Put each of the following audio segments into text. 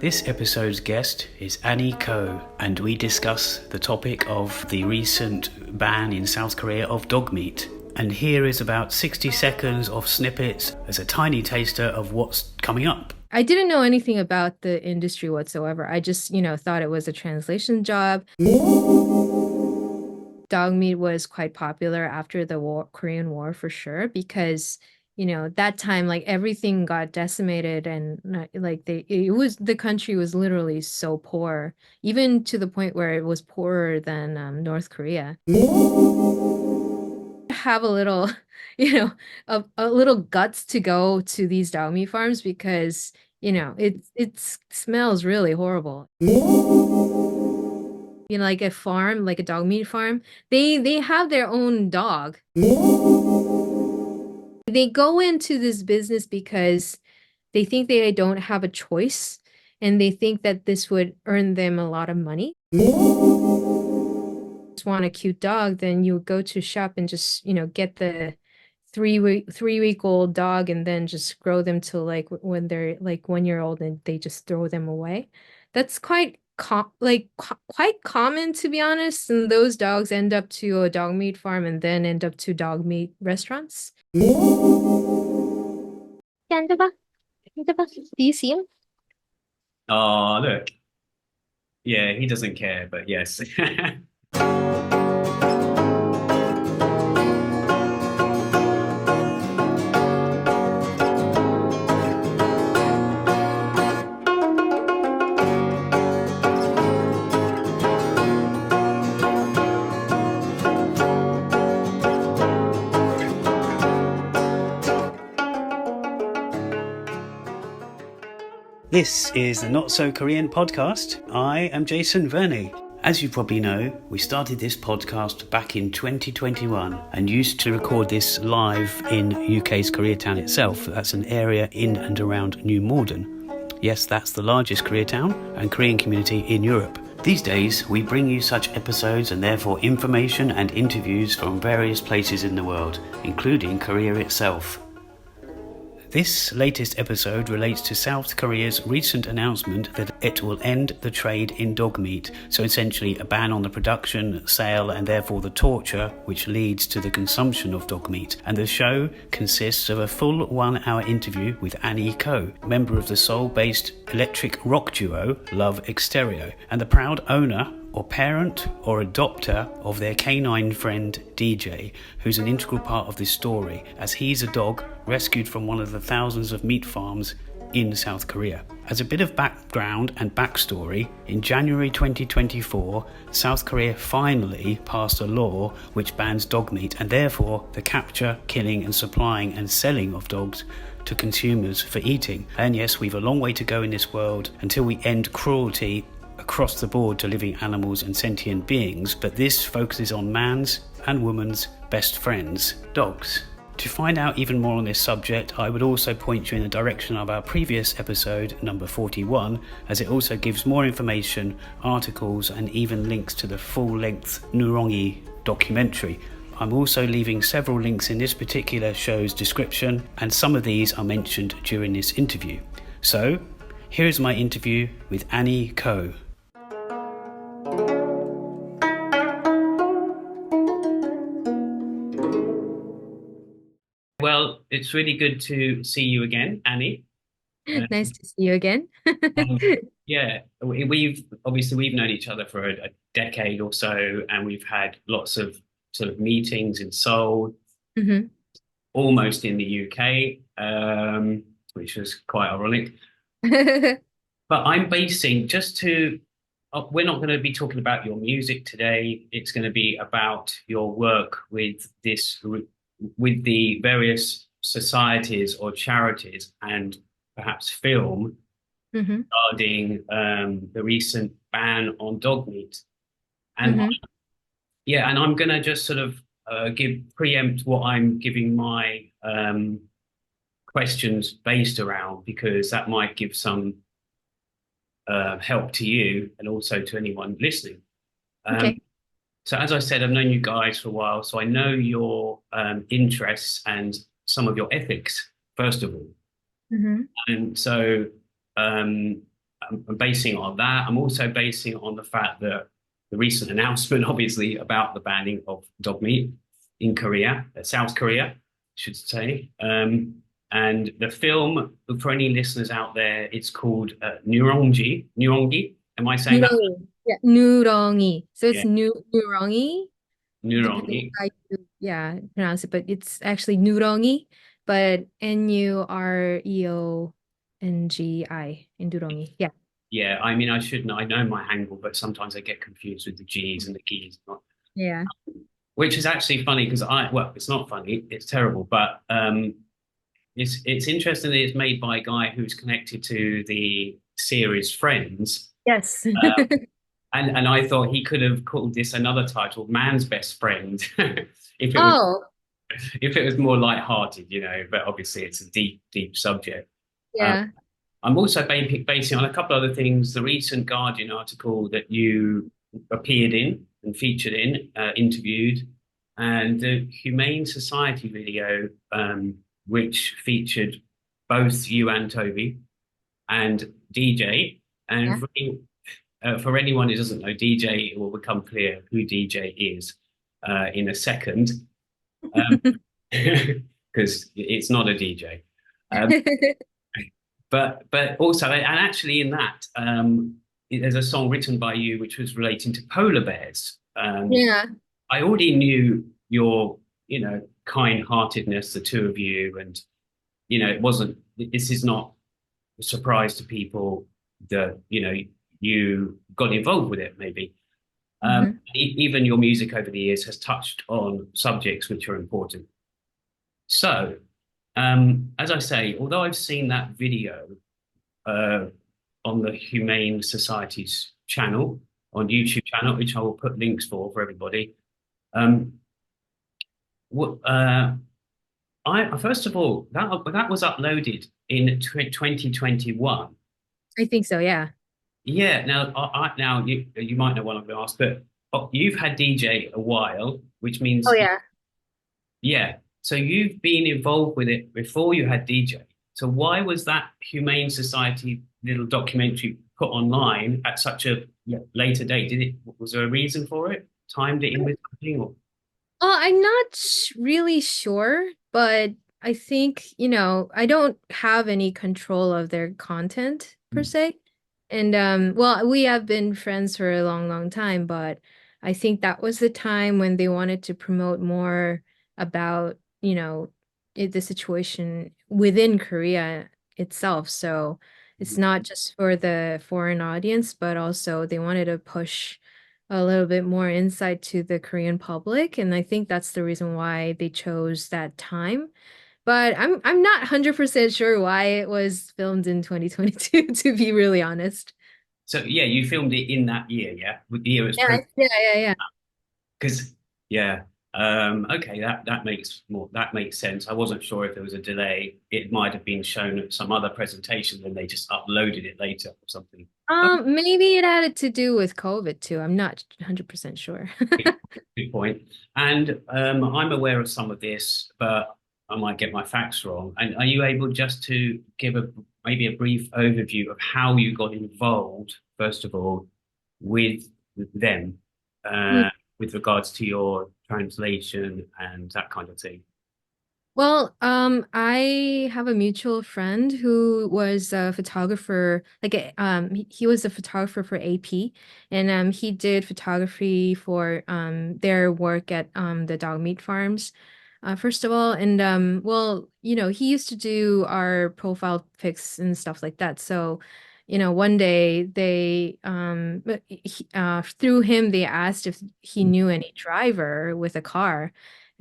This episode's guest is Annie Ko, and we discuss the topic of the recent ban in South Korea of dog meat. And here is about 60 seconds of snippets as a tiny taster of what's coming up. I didn't know anything about the industry whatsoever. I just, thought it was a translation job. Dog meat was quite popular after the Korean War for sure, because that time like everything got decimated and the country was literally so poor, even to the point where it was poorer than North Korea. Have a little, a little guts to go to these dog meat farms because it smells really horrible. Like a farm, like a dog meat farm, they have their own dog. They go into this business because they think they don't have a choice, and they think that this would earn them a lot of money. Just want a cute dog, then you go to shop and just, get the three week old dog and then just grow them till like when they're like 1 year old and they just throw them away. That's quite common, to be honest. And those dogs end up to a dog meat farm and then end up to dog meat restaurants. 앉아봐. 앉아봐. Do you see him? Oh, look. Yeah, he doesn't care, but yes. This is the Not So Korean podcast. I am Jason Verney. As you probably know, we started this podcast back in 2021 and used to record this live in UK's Koreatown itself. That's an area in and around New Malden. Yes, that's the largest Koreatown and Korean community in Europe. These days, we bring you such episodes and therefore information and interviews from various places in the world, including Korea itself. This latest episode relates to South Korea's recent announcement that it will end the trade in dog meat, so essentially a ban on the production, sale and therefore the torture which leads to the consumption of dog meat. And the show consists of a full 1-hour interview with Annie Ko, member of the Seoul-based electric rock duo Love Exterior, and the proud owner or parent or adopter of their canine friend Deejay, who's an integral part of this story, as he's a dog rescued from one of the thousands of meat farms in South Korea. As a bit of background and backstory, in January 2024, South Korea finally passed a law which bans dog meat and therefore the capture, killing and supplying and selling of dogs to consumers for eating. And yes, we've a long way to go in this world until we end cruelty across the board to living animals and sentient beings, but this focuses on man's and woman's best friends, dogs. To find out even more on this subject, I would also point you in the direction of our previous episode, number 41, as it also gives more information, articles and even links to the full-length Nureongi documentary. I'm also leaving several links in this particular show's description, and some of these are mentioned during this interview. So, here is my interview with Annie Ko. Well, it's really good to see you again, Annie. Nice to see you again. Um, yeah, we've known each other for a decade or so, and we've had lots of sort of meetings in Seoul, hmm almost in the UK, which was quite ironic. But I'm basing just to, we're not going to be talking about your music today. It's going to be about your work with with the various societies or charities and perhaps film hmm regarding the recent ban on dog meat. And hmm yeah, and I'm going to just sort of preempt what I'm giving my questions based around, because that might give some help to you and also to anyone listening. Um, Okay. so as I said, I've known you guys for a while, so I know your interests and some of your ethics, first of all. hmm And so um, I'm basing it on that. I'm also basing it on the fact that the recent announcement, obviously, about the banning of dog meat in Korea, South Korea, I should say. And the film, for any listeners out there, it's called Nureongi. Nureongi. Am I saying that? No. Yeah, Nureongi. So it's Yeah, Nureongi, depending Nureongi. how you yeah pronounce it, but it's actually Nureongi, but Nureongi in Nureongi. Yeah. Yeah, I mean, I should know. I know my Hangul, but sometimes I get confused with the G's and the G's, Yeah. which is actually funny because well, it's not funny, it's terrible, but it's interesting that it's made by a guy who's connected to the series Friends. Yes. And I thought he could have called this another title, Man's Best Friend, if it was Oh, more light-hearted, you know. But obviously, it's a deep, deep subject. Um, yeah. I'm also basing on a couple other things. The recent Guardian article that you appeared in and featured in, interviewed, and the Humane Society video, which featured both you and Toby and Deejay. And Yeah. for anyone who doesn't know, Deejay, it will become clear who Deejay is in a second, because it's not a DJ. Um, but also, and actually in that, there's a song written by you which was relating to polar bears. Yeah. I already knew your, kind-heartedness, the two of you, and it wasn't. This is not a surprise to people that you got involved with it. Maybe Mhm. even your music over the years has touched on subjects which are important. So, as I say, although I've seen that video uh, on the Humane Society's channel, on YouTube channel, which I will put links for everybody. Um, what, I first of all, that was uploaded in 2021. I think so, yeah. Yeah. Now, now you might know what I'm going to ask, but you've had DJ a while, which Oh means yeah. yeah. So you've been involved with it before you had DJ. So why was that Humane Society little documentary put online at such a later date? Was there a reason for it? Timed it in with something or? I'm not really sure, but I think, I don't have any control of their content per se. And well, we have been friends for a long, long time, but I think that was the time when they wanted to promote more about, the situation within Korea itself. So it's not just for the foreign audience, but also they wanted to push a little bit more insight to the Korean public, and I think that's the reason why they chose that time. But I'm not 100% sure why it was filmed in 2022, to be really honest. So yeah, you filmed it in that year, yeah, with the year it's Yeah, pro yeah, yeah, yeah. because yeah. Okay, that makes sense. I wasn't sure if there was a delay. It might have been shown at some other presentation, and they just uploaded it later or something. Maybe it had to do with COVID too. I'm not 100% sure. Good point. And I'm aware of some of this, but I might get my facts wrong. And are you able just to give maybe a brief overview of how you got involved, first of all, with them, uh, with regards to your translation and that kind of thing? Well, I have a mutual friend who was a photographer, he was a photographer for AP, and he did photography for their work at the dog meat farms, first of all, and well, he used to do our profile pics and stuff like that. So, one day through him they asked if he knew any driver with a car.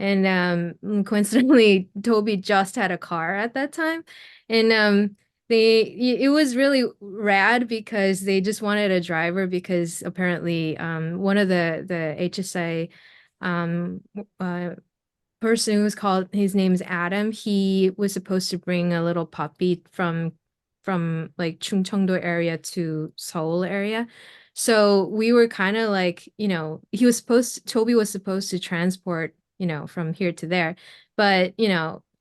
And coincidentally, Toby just had a car at that time. And it was really rad because they just wanted a driver because apparently one of the HSA um uh person who was called his name is Adam. He was supposed to bring a little puppy from like Chungcheongdo area to Seoul area. So we were kind of like, Toby was supposed to transport, from here to there. But,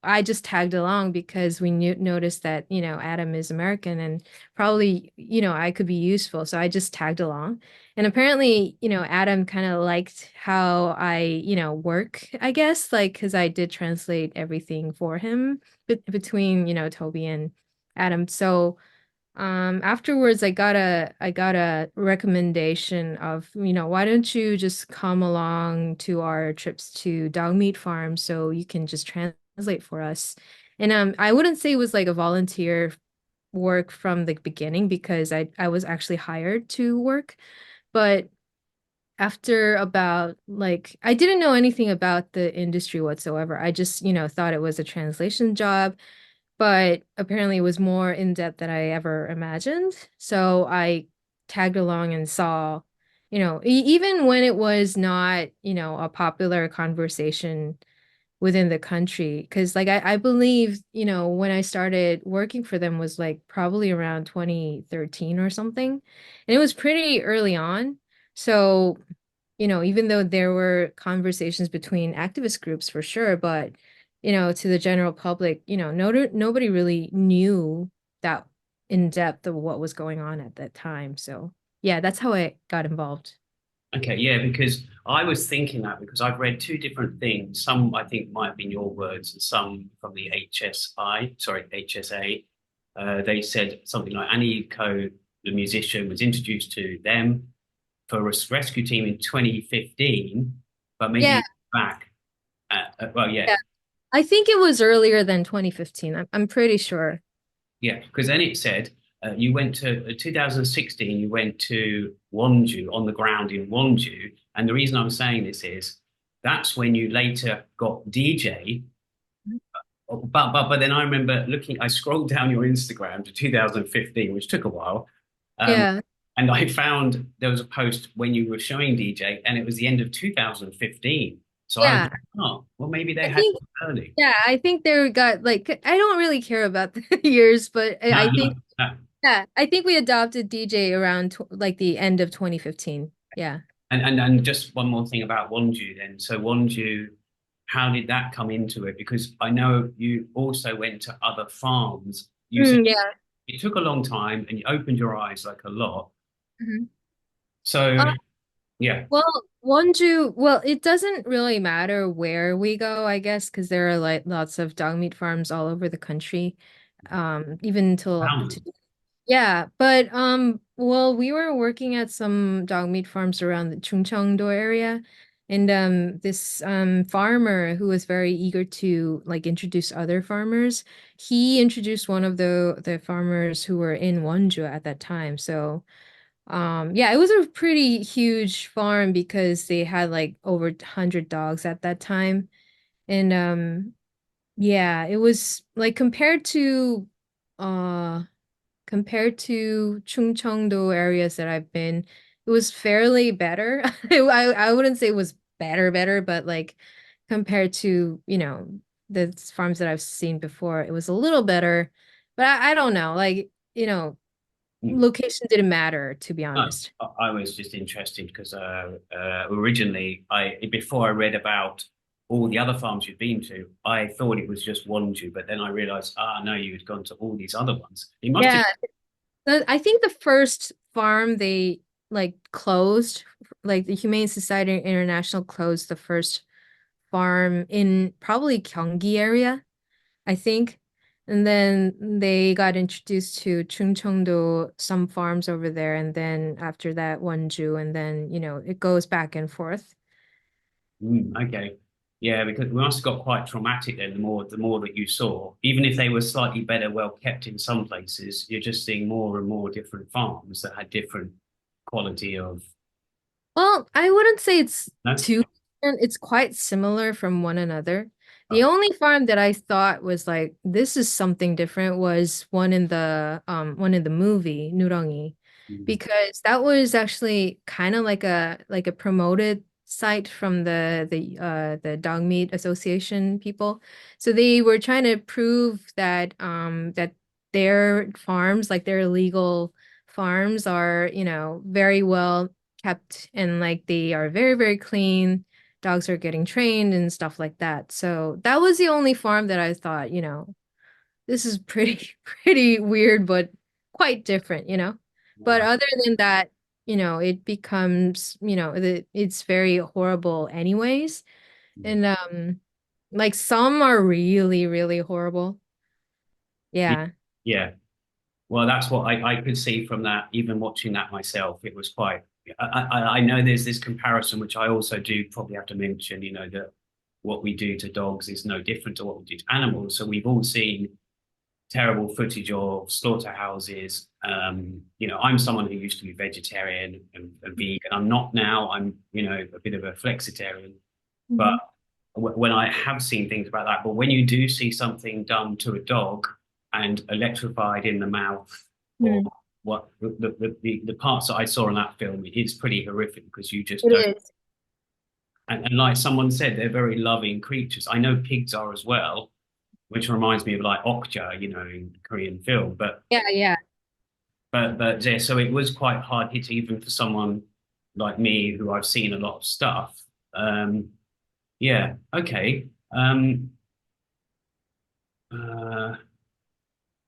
I just tagged along because we noticed that, Adam is American and probably, I could be useful. So I just tagged along. And apparently, Adam kind of liked how I, work, I guess, like, because I did translate everything for him between, Toby and Adam. So afterwards I got a recommendation of, why don't you just come along to our trips to dog meat farms so you can just translate for us. And I wouldn't say it was like a volunteer work from the beginning because I was actually hired to work, but after about like I didn't know anything about the industry whatsoever. I just, thought it was a translation job, but apparently it was more in depth than I ever imagined. So I tagged along and saw, even when it was not, a popular conversation within the country, because like I believe, when I started working for them was like probably around 2013 or something. And it was pretty early on. So, even though there were conversations between activist groups for sure, but to the general public, nobody really knew that in depth of what was going on at that time. So yeah, that's how I got involved. Okay, yeah, because I was thinking that because I've read two different things. Some I think might have been your words, and some from the HSA. They said something like Annie Co, the musician, was introduced to them for a rescue team in 2015, but Yeah, maybe back. Well, yeah, yeah. I think it was earlier than 2015. I'm pretty sure. yeah, because then it said you went to 2016, you went to Wonju on the ground in Wonju. And the reason I'm saying this is that's when you later got Deejay. But then I remember looking, I scrolled down your Instagram to 2015, which took a while. Um, Yeah. and I found there was a post when you were showing Deejay, and it was the end of 2015. So I was Yeah. like, oh, well, maybe they I had think it early. Yeah, I think they got like I don't really care about the years, but No, I think no, no. yeah, I think we adopted DJ around tw like the end of 2015. Yeah. And just one more thing about Wonju then. So Wonju, how did that come into it? Because I know you also went to other farms. You said Yeah. it took a long time and you opened your eyes like a lot. Mhm. So yeah. Well, well, it doesn't really matter where we go, I guess, because there are like lots of dog meat farms all over the country. Even until Wow. to Yeah, but well, we were working at some dog meat farms around the Chungcheongdo area, and this farmer who was very eager to like introduce other farmers, he introduced one of the farmers who were in Wonju at that time. So yeah, it was a pretty huge farm because they had like over 100 dogs at that time, and yeah, it was like uh compared to Chungcheongdo areas that I've been, it was fairly better. I wouldn't say it was better, but like compared to, the farms that I've seen before, it was a little better. But I don't know, like, location didn't matter, to be No, honest. I was just interested because originally, I before I read about all the other farms you'd been to, I thought it was just Wonju, but then I realized, no, you had gone to all these other ones. It must have. Yeah, I think the first farm they like closed, like the Humane Society International closed the first farm in probably Gyeonggi area, I think. And then they got introduced to Chungcheongdo, some farms over there, and then after that, Wonju, and then, it goes back and forth. Okay. Yeah, because we must have got quite traumatic then, the more that you saw. Even if they were slightly better, well kept in some places, you're just seeing more and more different farms that had different quality of Well, I wouldn't say it's no? too different. It's quite similar from one another. The Oh, only farm that I thought was like this is something different was one in the movie Nureongi, mm, because that was actually kind of like a promoted site from the Dog Meat Association people. So they were trying to prove that their farms, like their legal farms are, very well kept and like they are very, very clean. dogs are getting trained and stuff like that. So that was the only farm that I thought, this is pretty pretty weird, but quite different, But Right. other than that, it becomes, it's very horrible anyways. And like some are really, really horrible. Yeah. Yeah. Yeah. Well, that's what I could see from that, even watching that myself. It was quite, I know there's this comparison, which I also do probably have to mention, that what we do to dogs is no different to what we do to animals. So we've all seen terrible footage of slaughterhouses. I'm someone who used to be vegetarian and vegan. I'm not now. I'm, a bit of a flexitarian. But Mhm. when I have seen things about that, but when you do see something done to a dog and electrified in the mouth, or Hmm. what the parts that I saw in that film, it's pretty horrific because you just It don't. is. And like someone said, they're very loving creatures. I know pigs are as well, which reminds me of like Okja, in Korean film. But Yeah, yeah. yeah, so it was quite hard hitting even for someone like me who I've seen a lot of stuff. Yeah, okay. Uh,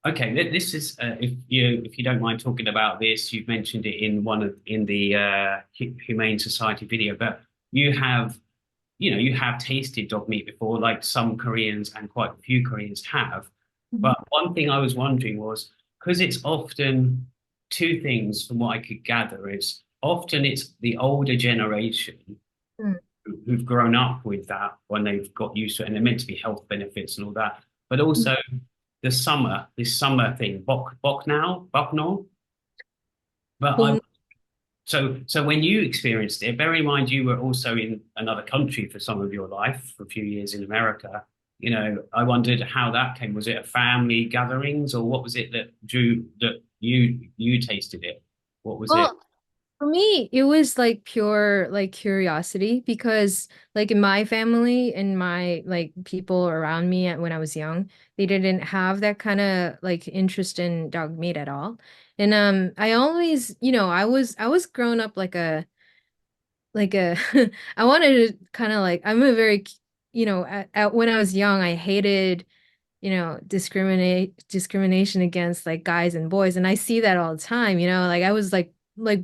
okay, this is if you don't mind talking about this, you've mentioned it in one of in the Humane Society video, but you have you have tasted dog meat before, like some Koreans and quite a few Koreans have. Mhm. But one thing I was wondering was because it's often two things from what I could gather is often it's the older generation Mm. who've grown up with that when they've got used to it and they're meant to be health benefits and all that. But also this summer thing, bok now, bok no. But I Bong- so when you experienced it, bear in mind you were also in another country for some of your life, for a few years in America. I wondered how that came. Was it a family gatherings or what was it that drew that you tasted it? What was it? Well, for me, it was like pure like curiosity because like in my family and my like people around me when I was young, they didn't have that kind of like interest in dog meat at all. And I always, I was grown up like a I wanted to kind of like I'm a very when I was young, I hated discrimination against like guys and boys. And I see that all the time, like I was like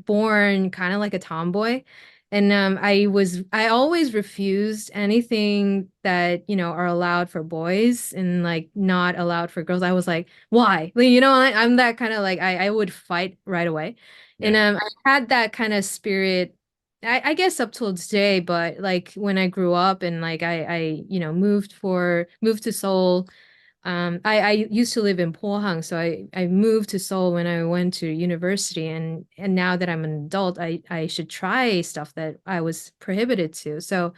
born kind of like a tomboy. And I always refused anything that, are allowed for boys and like not allowed for girls. I was like, why? Like, I'm that kind of like I would fight right away. And Yeah. I had that kind of spirit I guess up till today, but like when I grew up and like I moved to Seoul. I used to live in Pohang, so I moved to Seoul when I went to university, and now that I'm an adult, I should try stuff that I was prohibited to. So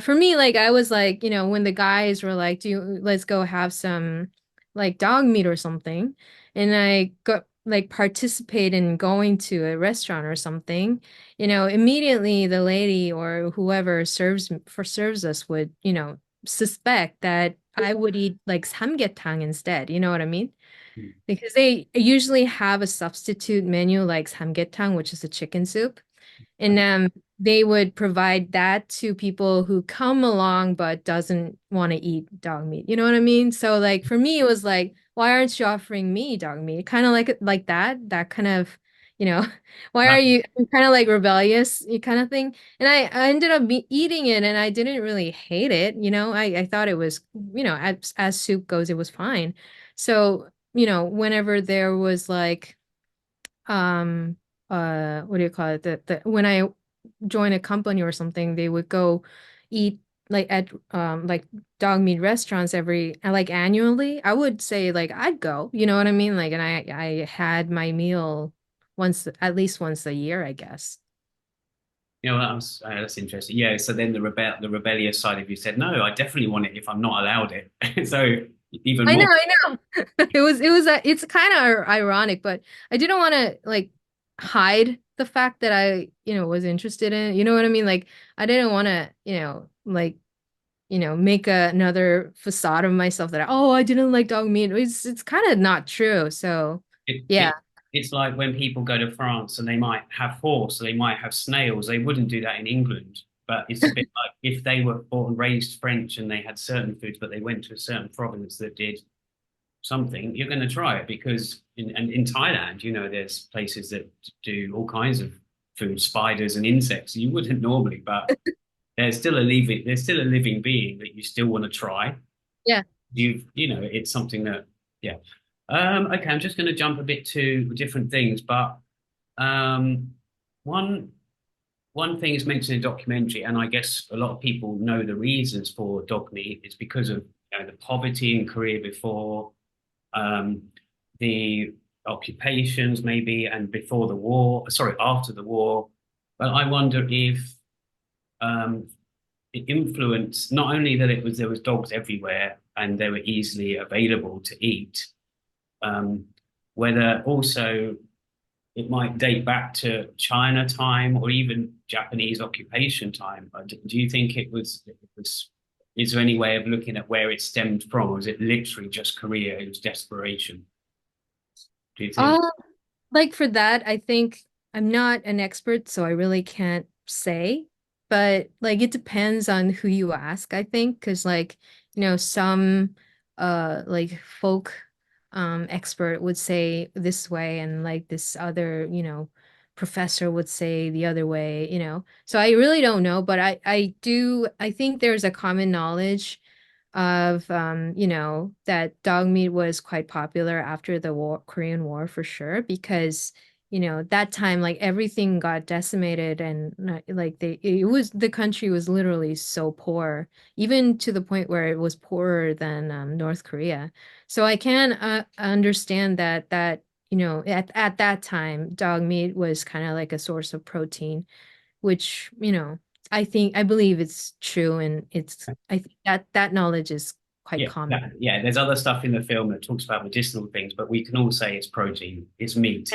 for me, like I was like, when the guys were like, let's go have some like dog meat or something, and I got like participate in going to a restaurant or something, immediately the lady or whoever serves us would, suspect that I would eat like samgyetang instead. You know what I mean? Because they usually have a substitute menu like samgyetang, which is a chicken soup. And they would provide that to people who come along but doesn't want to eat dog meat. You know what I mean? So like for me, it was like, why aren't you offering me dog meat? Kind of like that kind of, you know, why are That, you kind of like rebellious kind of thing? And I ended up eating it and I didn't really hate it. I thought it was, as soup goes, it was fine. So, whenever there was like um what do you call it the when I join a company or something they would go eat like at like dog meat restaurants every like annually. I would say like I'd go, you know what I mean, like, and I had my meal once, at least once a year, I guess. that's interesting. Yeah. So then the rebellious side of you said, no, I definitely want it if I'm not allowed it. So even I know, more. I know. It's kind of ironic, but I didn't want to like hide the fact that I, was interested in it. You know what I mean? Like I didn't want to, like, make another facade of myself that oh, I didn't like dog meat. It's kind of not true. So, It, yeah. it it's like when people go to France and they might have horse, or they might have snails. They wouldn't do that in England, but it's a bit like if they were born and raised French and they had certain foods, but they went to a certain province that did something, you're going to try it because in Thailand, there's places that do all kinds of food, spiders and insects you wouldn't normally, but there's still a living being that you still want to try. Yeah. It's something that, yeah. Okay, I'm just going to jump a bit to different things, but um, one one thing is mentioned in the documentary, and I guess a lot of people know the reasons for dog meat. It's because of the poverty in Korea before, um, the occupations maybe, and before the war. Sorry, after the war. But I wonder if it influenced not only that there was dogs everywhere and they were easily available to eat, um, whether also it might date back to China time or even Japanese occupation time. Do you think is there any way of looking at where it stemmed from, or is it literally just Korea? It was desperation, do you think? Uh, like for that, I think I'm not an expert, so I really can't say. But like it depends on who you ask, I think, because like, some like folk expert would say this way and like this other, professor would say the other way, So I really don't know, but I think there's a common knowledge of that dog meat was quite popular after the Korean War for sure because that time like everything got decimated and like the country was literally so poor, even to the point where it was poorer than North Korea. So I can understand that at that time dog meat was kind of like a source of protein, which, I believe it's true, and I think that knowledge is quite common. Yeah. There's other stuff in the film that talks about medicinal things, but we can all say it's protein, it's meat.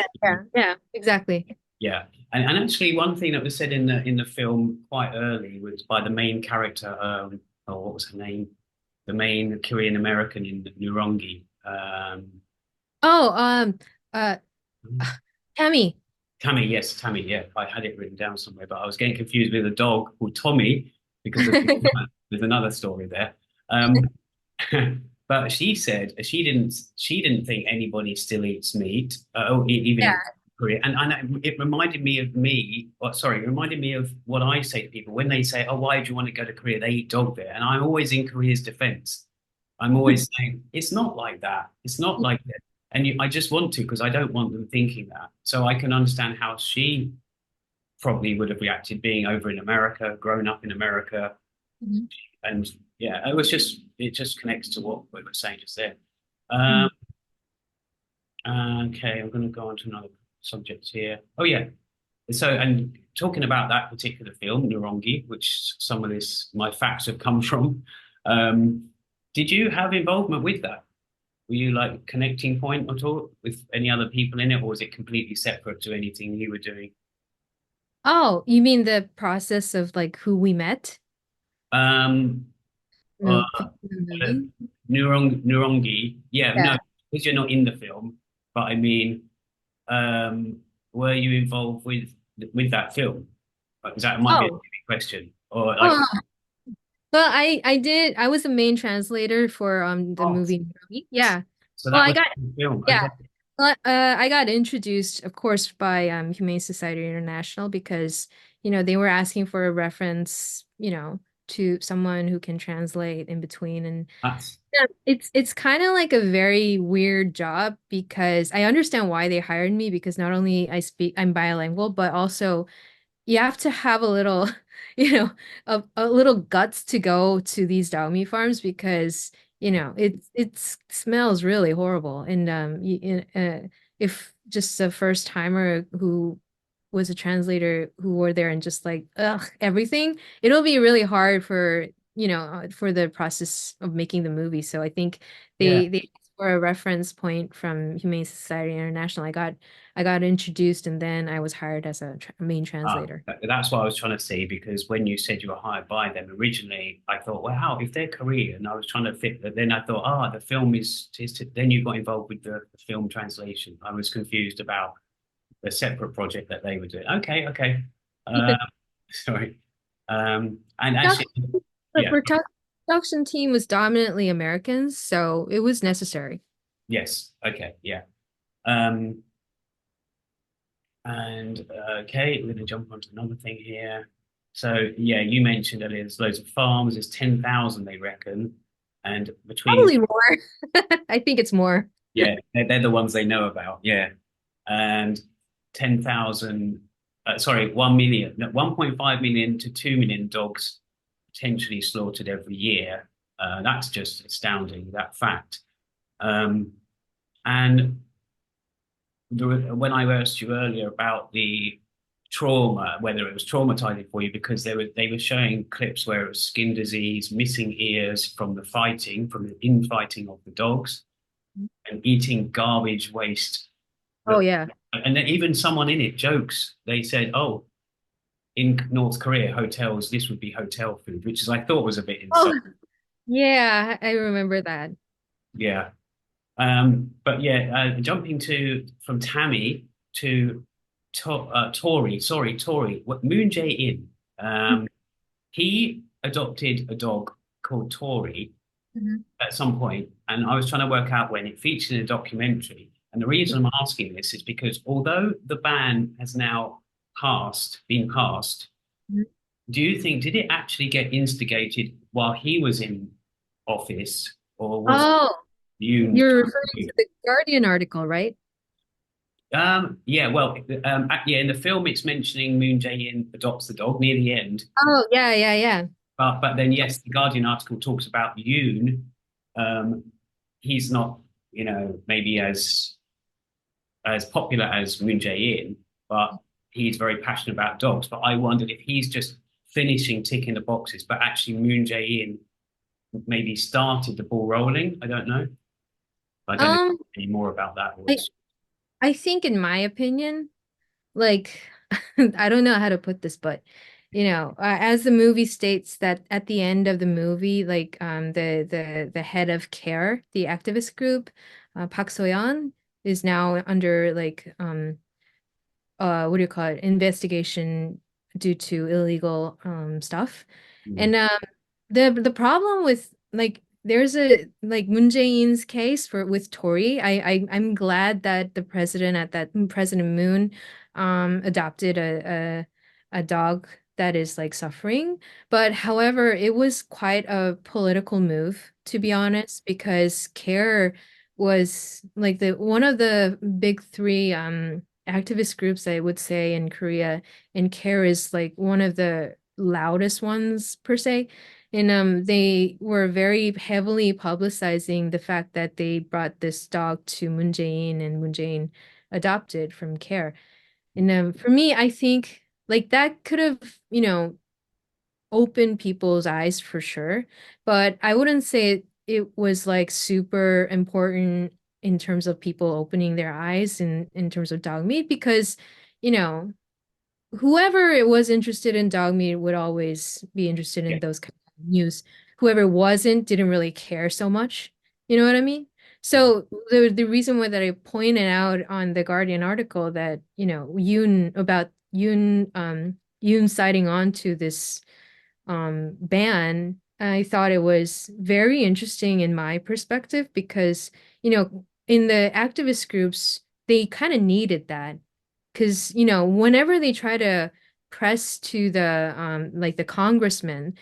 Yeah, exactly. Yeah, and actually, one thing that was said in the film quite early was by the main character. Oh, what was her name? The main Korean American in Nureongi. Oh, uh, Tammy. Tammy, yes, Tammy. Yeah, I had it written down somewhere, but I was getting confused with a dog called Tommy because there's another story there. Um, but she said she didn't think anybody still eats meat, even in Yeah. Korea. And it reminded me of me. Sorry, it reminded me of what I say to people when they say, "Oh, why do you want to go to Korea? They eat dog there." And I'm always in Korea's defense. I'm always saying it's not like that. It's not like that. And I just want to because I don't want them thinking that. So I can understand how she probably would have reacted being over in America, grown up in America, Mhm. and yeah, it just connects to what we were saying just there. Mhm. Um, okay, I'm going to go on to another subject here. Oh yeah, so and talking about that particular film, Nurongi, which some of this my facts have come from. Um, did you have involvement with that? Were you like connecting point at all with any other people in it, or was it completely separate to anything you were doing? Oh, you mean the process of like who we met? Um, uh, No, the movie? Nurongi, yeah, no, Yeah. because you're not in the film, but I mean, um, were you involved with that film? Like, that might be a Oh, stupid question, or like, oh, well, I was a main translator for the oh, movie. Yeah. so Well, that was the film. yeah. Okay, Well, I got introduced, of course, by Humane Society International because, they were asking for a reference, to someone who can translate in between. And that's yeah, it's kind of like a very weird job because I understand why they hired me because not only I'm bilingual, but also you have to have a little, you know, a little guts to go to these dog meat farms because, it smells really horrible. And if just a first timer who was a translator who were there and just like, ugh, everything, it'll be really hard for, for the process of making the movie. So I think yeah. they asked for a reference point from Humane Society International. I got introduced and then I was hired as a main translator. That's what I was trying to see because when you said you were hired by them originally, I thought, wow, if they're Korean, I was trying to fit that. Then I thought, the film then you got involved with the film translation. I was confused about the separate project that they were doing. Okay, okay. Uh, sorry. And actually, The yeah, production team was dominantly Americans, so it was necessary. yes, okay, yeah. Um, and okay, we're going to jump onto another thing here. So yeah, you mentioned earlier there's loads of farms. There's 10,000 they reckon, and between Probably more. I think it's more. yeah, they're the ones they know about. Yeah, and 10,000. Sorry, 1 million, no, 1.5 million to 2 million dogs potentially slaughtered every year. That's just astounding, that fact. Um, and when I asked you earlier about the trauma, whether it was traumatizing for you, because they were showing clips where it was skin disease, missing ears from the fighting, from the infighting of the dogs, and eating garbage waste. Oh That, yeah. and then even someone in it jokes. They said, "Oh, in North Korea, hotels, this would be hotel food," which is I thought was a bit insane. Oh yeah, I remember that. Yeah. But yeah, jumping to from Tammy to Tory, sorry, Tory, Moon Jae-in. He adopted a dog called Tory Mhm. at some point, and I was trying to work out when it featured in a documentary. And the reason I'm asking this is because although the ban has now been passed, do you think did it actually get instigated while he was in office, or was Oh, you? you're referring to the Guardian article, right? Yeah, well, yeah, in the film, it's mentioning Moon Jae-in adopts the dog near the end, Oh, yeah, yeah, yeah. but then yes, the Guardian article talks about Yoon. Um, he's not, maybe as popular as Moon Jae-in, but he's very passionate about dogs. But I wondered if he's just finishing ticking the boxes, but actually Moon Jae-in maybe started the ball rolling. I don't know. I don't know Um, any more about that. I I think in my opinion, like I don't know how to put this, but as the movie states that at the end of the movie, like the head of CARE, the activist group, Park So-yeon, is now under like what do you call it, investigation due to illegal stuff. Mm, And the problem with like there's a like Moon Jae-in's case for with Tory. I'm glad that the president at that President Moon adopted a dog that is like suffering. But however, it was quite a political move, to be honest, because CARE was like the one of the big three activist groups, I would say, in Korea, and CARE is like one of the loudest ones per se. And they were very heavily publicizing the fact that they brought this dog to Moon Jae-in and Moon Jae-in adopted from CARE. And for me, I think like that could have, opened people's eyes for sure. But I wouldn't say it was like super important in terms of people opening their eyes in terms of dog meat because, you know, whoever it was interested in dog meat would always be interested yeah, in those kind of news. Whoever wasn't didn't really care so much. You know what I mean? So the reason why that I pointed out on the Guardian article that, Yoon citing on to this ban, I thought it was very interesting in my perspective because, in the activist groups, they kind of needed that because, whenever they try to press to the like the congressman,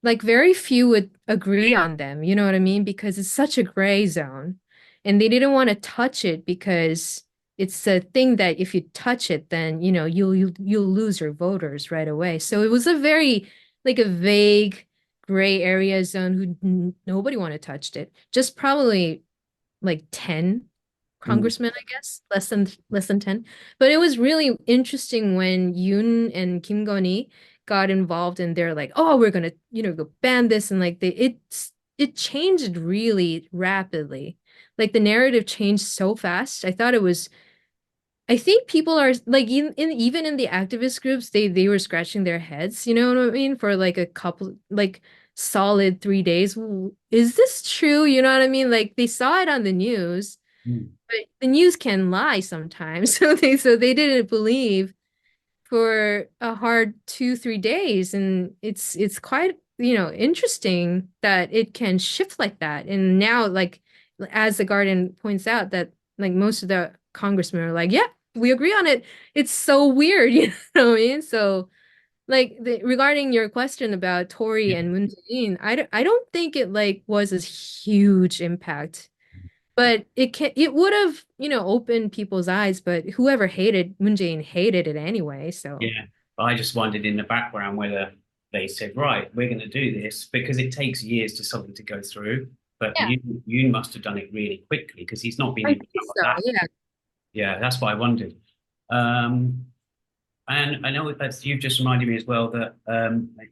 like very few would agree on them, you know what I mean? Because it's such a gray zone. And they didn't want to touch it because it's a thing that if you touch it, then you'll lose your voters right away. So it was a very like a vague gray area zone who nobody wanted touched it. Just probably like 10 mm, congressmen, I guess, less than 10. But it was really interesting when Yoon and Kim Gon-hee got involved and they're like, "Oh, we're gonna, go ban this," and like it changed really rapidly. Like the narrative changed so fast. I think people are like even in the activist groups, they were scratching their heads, you know what I mean, for like a couple like solid 3 days. Is this true? You know what I mean? Like they saw it on the news, mm, but the news can lie sometimes. So they didn't believe for a hard 2, 3 days, and it's quite, interesting that it can shift like that. And now, like, as the Guardian points out, that like most of the congressmen are like, yeah, we agree on it. It's so weird, you know what I mean? So like regarding your question about Tory Yeah. and Moon Jae-in, I don't think it like was a huge impact, but it would have, opened people's eyes, but whoever hated Moon Jae-in hated it anyway, so Yeah. But I just wondered in the background whether they said, right, we're going to do this because it takes years to something to go through. But yeah, you must have done it really quickly because he's not been I in think power so. that. Yeah. Yeah, that's what I wondered. Um, and I know that you've just reminded me as well that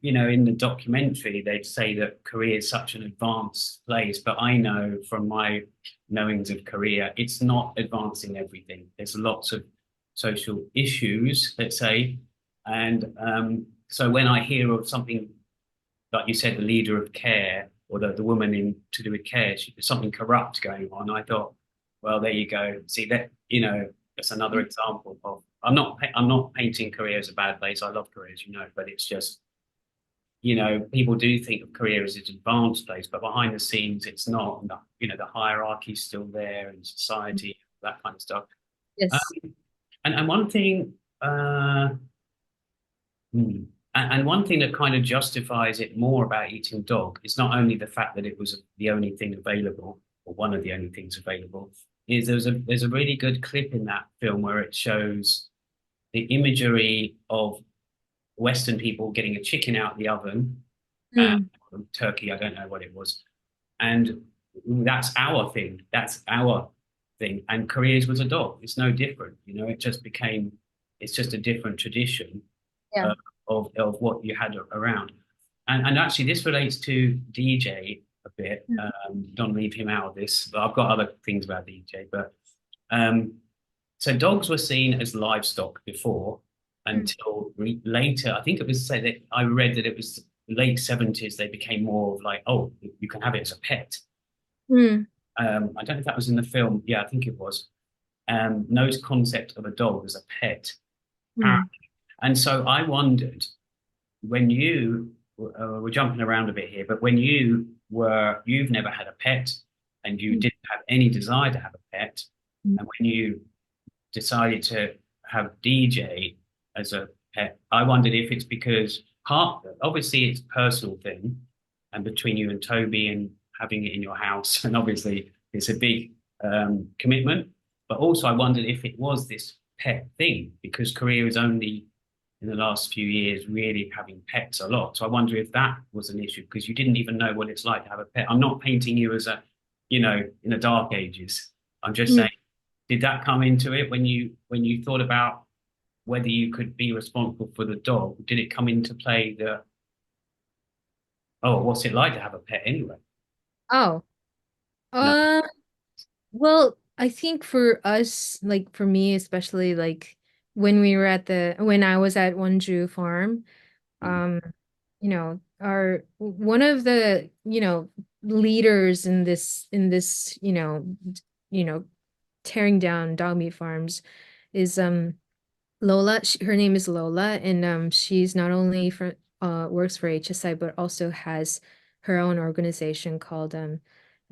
in the documentary they'd say that Korea is such an advanced place, but I know from my knowings of Korea, it's not advancing everything. There's lots of social issues, let's say, and so when I hear of something like you said, the leader of care or the woman in to do with care, there's something corrupt going on. I thought, well, there you go. See that, that's another example of I'm not painting Korea as a bad place. I love Korea, as you know, but it's just, people do think of Korea as an advanced place, but behind the scenes, it's not. And the hierarchy's still there in society, that kind of stuff. Um, Yes. and one thing, Hmm. And one thing that kind of justifies it more about eating dog is not only the fact that it was the only thing available, or one of the only things available, is there's a really good clip in that film where it shows the imagery of Western people getting a chicken out of the oven, uh, Mm, turkey, I don't know what it was, and that's our thing. That's our thing. And Korea's was a dog. It's no different. It's just a different tradition yeah. uh, of what you had around. And actually, this relates to Deejay a bit. Mm, Don't leave him out of this, but I've got other things about Deejay. But um, so dogs were seen as livestock before mm, until later. I think it was said that I read that it was late 70s. They became more of like, oh, you can have it as a pet. mm, I don't know if that was in the film. Yeah, I think it was. No concept of a dog as a pet. mm, And so I wondered when we're jumping around a bit here, but when you've never had a pet and you mm, didn't have any desire to have a pet, mm, and when you decided to have DJ as a pet, I wondered if it's because obviously it's a personal thing, and between you and Toby and having it in your house, and obviously it's a big commitment. But also, I wondered if it was this pet thing because Korea is only in the last few years really having pets a lot. So I wonder if that was an issue because you didn't even know what it's like to have a pet. I'm not painting you as in the dark ages. I'm just mm. saying, did that come into it when you thought about whether you could be responsible for the dog? Did it come into play that, oh, what's it like to have a pet anyway? Oh, No. uh, well, I think for us, like for me especially, like when I was at Wonju farm, Mm, um, our one of the, leaders in this, you know, tearing down dog meat farms is Lola. Her name is Lola, and she's not only for works for HSI but also has her own organization called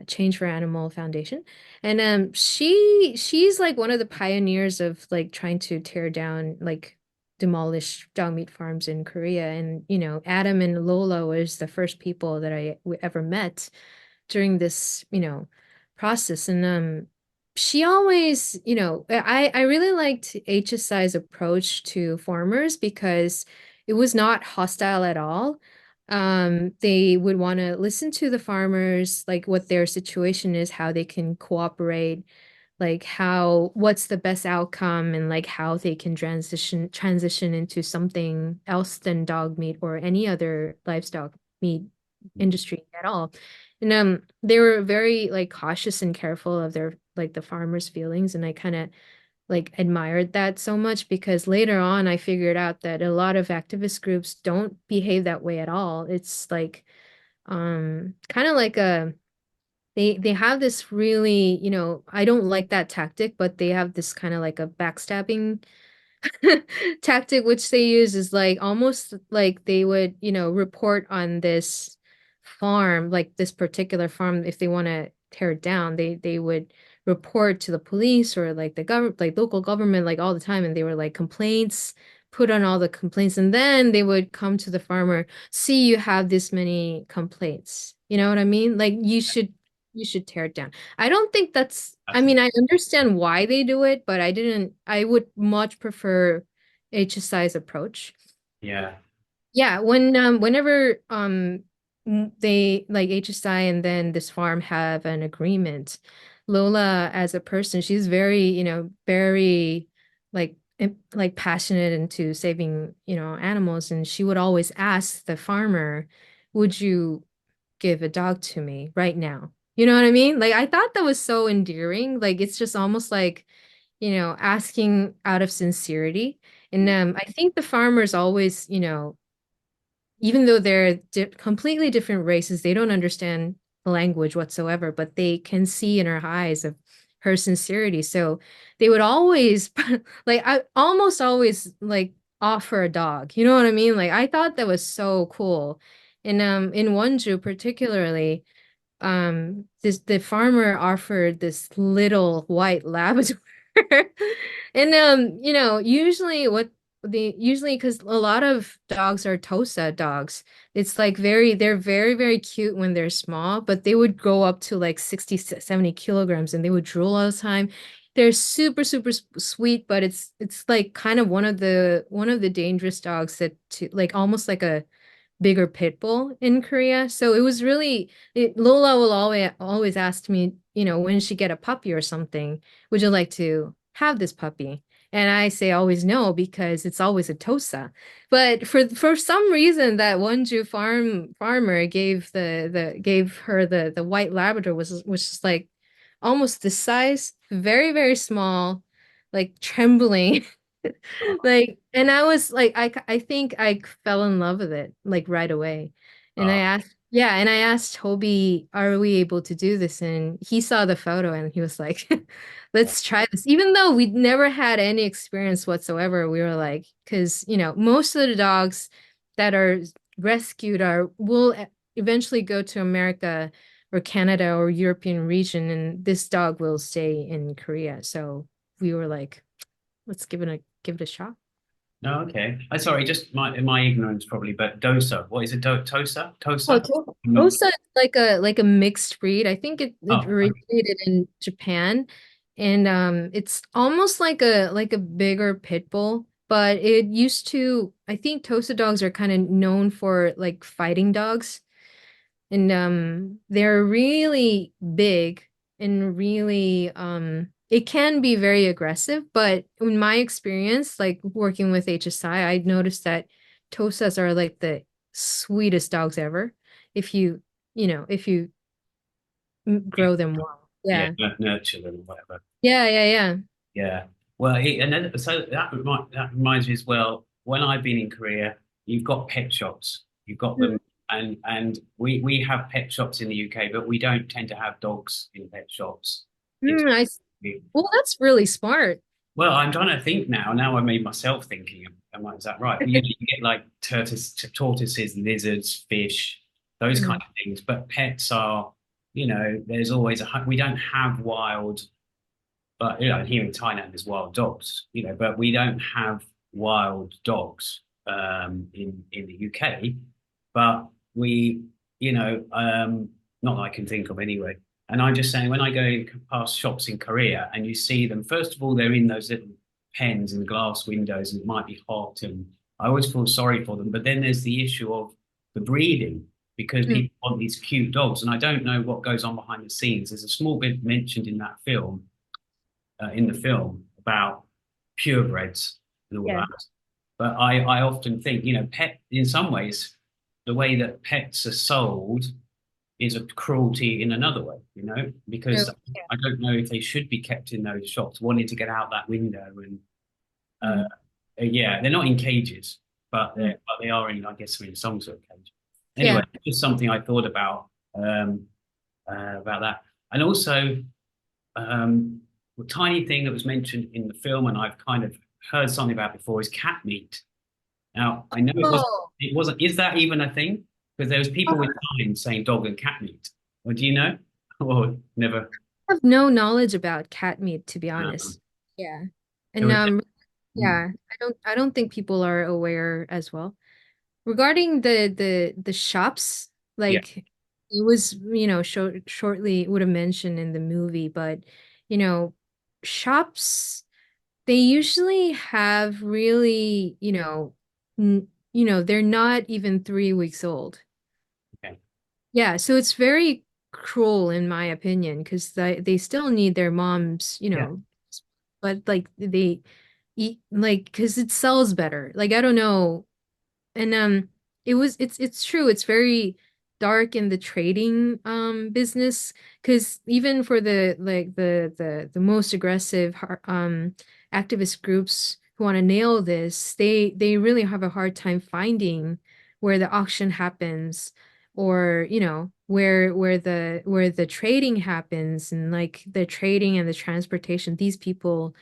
Change for Animal Foundation. And she's like one of the pioneers of like trying to tear down, like demolish dog meat farms in Korea. And Adam and Lola was the first people that I ever met during this, process. And she always, I really liked HSI's approach to farmers because it was not hostile at all. They would want to listen to the farmers, like what their situation is, how they can cooperate, like what's the best outcome, and like how they can transition into something else than dog meat or any other livestock meat industry at all. And they were very like cautious and careful of their like the farmers' feelings, and I kind of like admired that so much because later on I figured out that a lot of activist groups don't behave that way at all. It's like kind of like they have this really, I don't like that tactic, but they have this kind of like a backstabbing tactic which they use is like almost like they would, report on this farm, like this particular farm, if they want to tear it down, they would report to the police or like the government, like local government, like all the time, and they were like complaints, put on all the complaints, and then they would come to the farmer, see you have this many complaints. You know what I mean? Like you should tear it down. I don't think I That's, mean, I understand why they do it, but I would much prefer HSI's approach. yeah. Yeah, whenever they like HSI and then this farm have an agreement, Lola as a person, she's very, very like passionate into saving, animals, and she would always ask the farmer, "Would you give a dog to me right now?" You know what I mean? Like I thought that was so endearing. Like it's just almost like, asking out of sincerity. And I think the farmers always, even though they're completely different races, they don't understand the language whatsoever, but they can see in her eyes of her sincerity. So they would always, like, I almost always like offer a dog. You know what I mean? Like, I thought that was so cool. And in Wonju particularly, the farmer offered this little white Labrador. And usually because a lot of dogs are Tosa dogs. It's like they're very, very cute when they're small, but they would grow up to like 60, 70 kilograms and they would drool all the time. They're super, super sweet, but it's like kind of one of the dangerous dogs that like almost like a bigger pit bull in Korea. So it was really Lola will always ask me, when she get a puppy or something, would you like to have this puppy? And I say always no because it's always a Tosa. But for some reason that Wonju farmer gave her the white Labrador was like almost this size, very, very small, like trembling. Like, and I was like, I think I fell in love with it like right away. And I Uh, asked, yeah, and I asked Toby, are we able to do this? And he saw the photo and he was like, let's try this. Even though we'd never had any experience whatsoever, we were like, because, most of the dogs that are rescued will eventually go to America or Canada or European region, and this dog will stay in Korea. So we were like, let's give it a shot. no, okay. I sorry, just my ignorance probably, but dosa. What is it? Tosa? Oh, Tosa? I'm not. Tosa is like a mixed breed. I think it Oh, okay. originated in Japan, and it's almost like a bigger pit bull. But it used to, I think Tosa dogs are kind of known for like fighting dogs. And they're really big and really it can be very aggressive, but in my experience, like working with HSI, I noticed that Tosas are like the sweetest dogs ever if you grow them well. Yeah, Yeah. nurture them or whatever. Yeah, yeah, yeah. Yeah. Well, and then so that reminds me as well. When I've been in Korea, you've got pet shops. You've got Mm, them, and we have pet shops in the UK, but we don't tend to have dogs in pet shops. It's mm, well, that's really smart. well, I'm trying to think now. Now I made myself thinking. Is that right? You get like tortoises, lizards, fish, those kind Mm, of things. But pets are, there's always we don't have wild. But here in Thailand there's wild dogs, but we don't have wild dogs in the UK. But we, not that I can think of anyway. And I'm just saying, when I go past shops in Korea and you see them, first of all, they're in those little pens and glass windows, and it might be hot, and I always feel sorry for them. But then there's the issue of the breeding because mm, people want these cute dogs, and I don't know what goes on behind the scenes. There's a small bit mentioned in the film about purebreds and all yeah. that. But I often think, pet in some ways, the way that pets are sold is a cruelty in another way, True. because I don't know if they should be kept in those shops, wanting to get out that window. And Mm, yeah, they're not in cages, but mm, they are in, I guess, in some sort of cage. Anyway, yeah. just something I thought about that, and also. A tiny thing that was mentioned in the film, and I've kind of heard something about before is cat meat. Now, I know Oh, it wasn't, is that even a thing? Because there was people with signs saying dog and cat meat. Or do you know? Or never? I have no knowledge about cat meat, to be Um, honest. Yeah. it And was, mm, yeah, I don't think people are aware as well. Regarding the shops, yeah, like it was, shortly would have mentioned in the movie, but you know, shops they usually have really, they're not even 3 weeks old. okay. Yeah, so it's very cruel in my opinion because they still need their moms, Yeah, but like they eat like because it sells better. Like I don't know, and it's true. It's very dark in the trading business because even for the like the most aggressive activist groups who want to nail this, they really have a hard time finding where the auction happens or where the trading happens and like the trading and the transportation. These people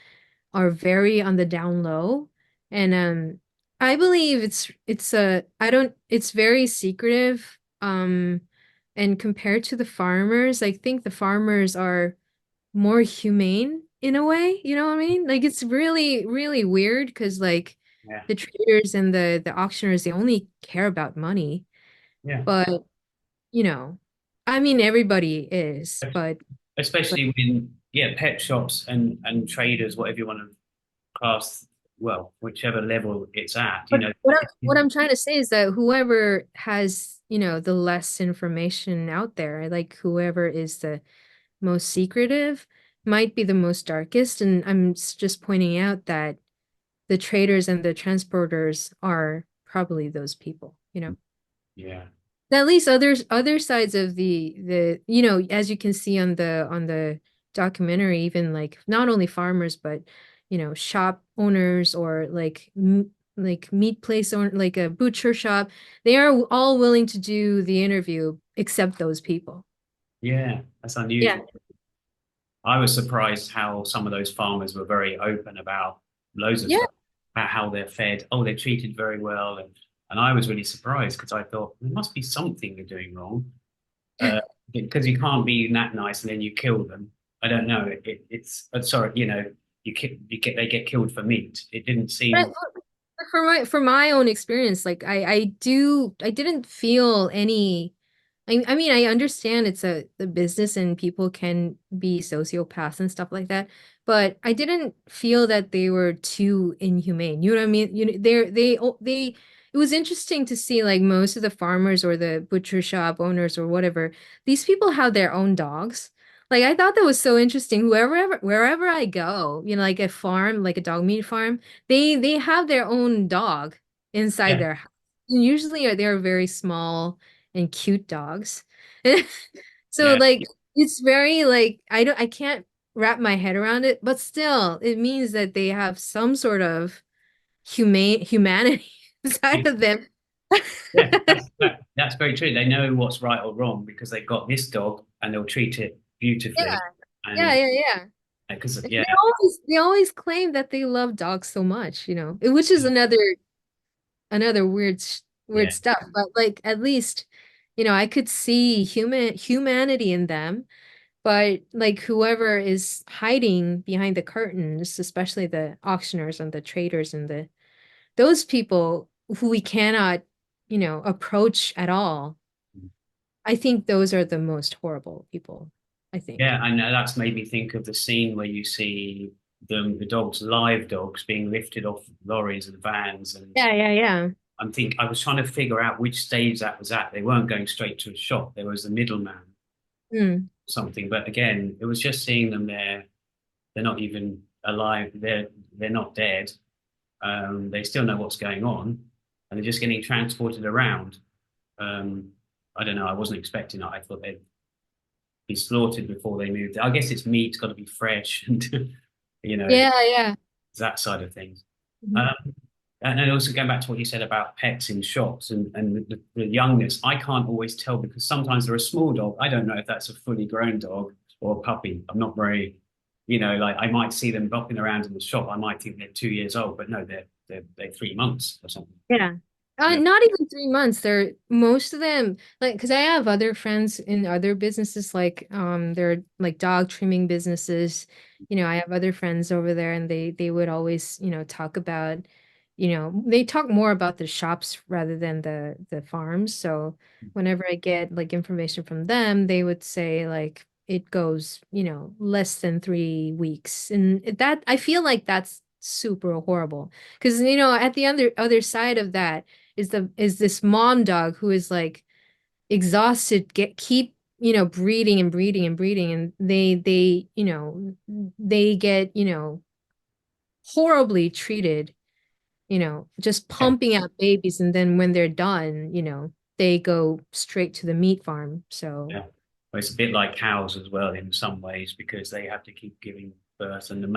are very on the down low. And I believe it's a I don't it's very secretive. And compared to the farmers, I think the farmers are more humane in a way, you know what I mean? Like it's really, really weird because like yeah, the traders and the auctioneers, they only care about money. yeah. But, you know, I mean everybody is, but Especially when, yeah, pet shops and traders, whatever you want to class, well, whichever level it's at, But what I'm trying to say is that whoever has, the less information out there, like whoever is the most secretive, might be the most darkest. And just pointing out that the traders and the transporters are probably those people. yeah, At least other sides of the as you can see on the documentary, even like not only farmers but shop owners or like meat place owner like a butcher shop, they are all willing to do the interview except those people. yeah, that's Yeah. unusual. I was surprised how some of those farmers were very open about loads of Yeah. stuff, about how they're fed. Oh, they're treated very well, and I was really surprised because I thought there must be something you're doing wrong, uh, because you can't be that nice and then you kill them. I don't know. It's sorry, they get killed for meat. It didn't But seem. for my own experience, like I didn't feel any. I mean, I understand it's the business and people can be sociopaths and stuff like that, but I didn't feel that they were too inhumane. You know what I mean? It was interesting to see like most of the farmers or the butcher shop owners or whatever, these people have their own dogs. Like I thought that was so interesting. Wherever I go, like a farm, like a dog meat farm, they have their own dog inside Yeah, their house. And usually they're very small and cute dogs. So yeah, like it's very like I can't wrap my head around it, but still it means that they have some sort of humanity yeah. inside of them. Yeah, that's very true. They know what's right or wrong because they've got this dog and they'll treat it Yeah, beautifully. yeah, And yeah, yeah. because And yeah, they always claim that they love dogs so much, which is another weird yeah, stuff. But like at least, I could see humanity in them. But like whoever is hiding behind the curtains, especially the auctioneers and the traders and those people who we cannot, approach at all, I think those are the most horrible people, I think. yeah. I know that's made me think of the scene where you see the dogs, live dogs, being lifted off lorries and vans, and Yeah, yeah, yeah. I was trying to figure out which stage that was at. They weren't going straight to a shop. There was a middleman, Mm. something. But again, it was just seeing them there. They're not even alive. They're not dead. They still know what's going on, and they're just getting transported around. Um, I don't know. I wasn't expecting that. I thought they'd be slaughtered before they moved. I guess it's meat, got to be fresh, and you know Yeah, yeah. that side of things. Mhm. Um, and then also going back to what you said about pets in shops and the youngness, I can't always tell because sometimes they're a small dog. I don't know if that's a fully grown dog or a puppy. I'm not very, like I might see them bopping around in the shop. I might think they're 2 years old, but no, they're 3 months or something. Yeah. Yeah. Not even 3 months. They're most of them like because I have other friends in other businesses like they're like dog trimming businesses. I have other friends over there and they would always, talk about, they talk more about the shops rather than the farms. So whenever I get like information from them, they would say like it goes, less than 3 weeks. And that I feel like that's super horrible. Because at the other side of that is this mom dog who is like exhausted, keep breeding and breeding and breeding, and they get horribly treated, just Yeah. pumping out babies, and then when they're done, they go straight to the meat farm. So Yeah. Well, it's a bit like cows as well in some ways because they have to keep giving birth, and the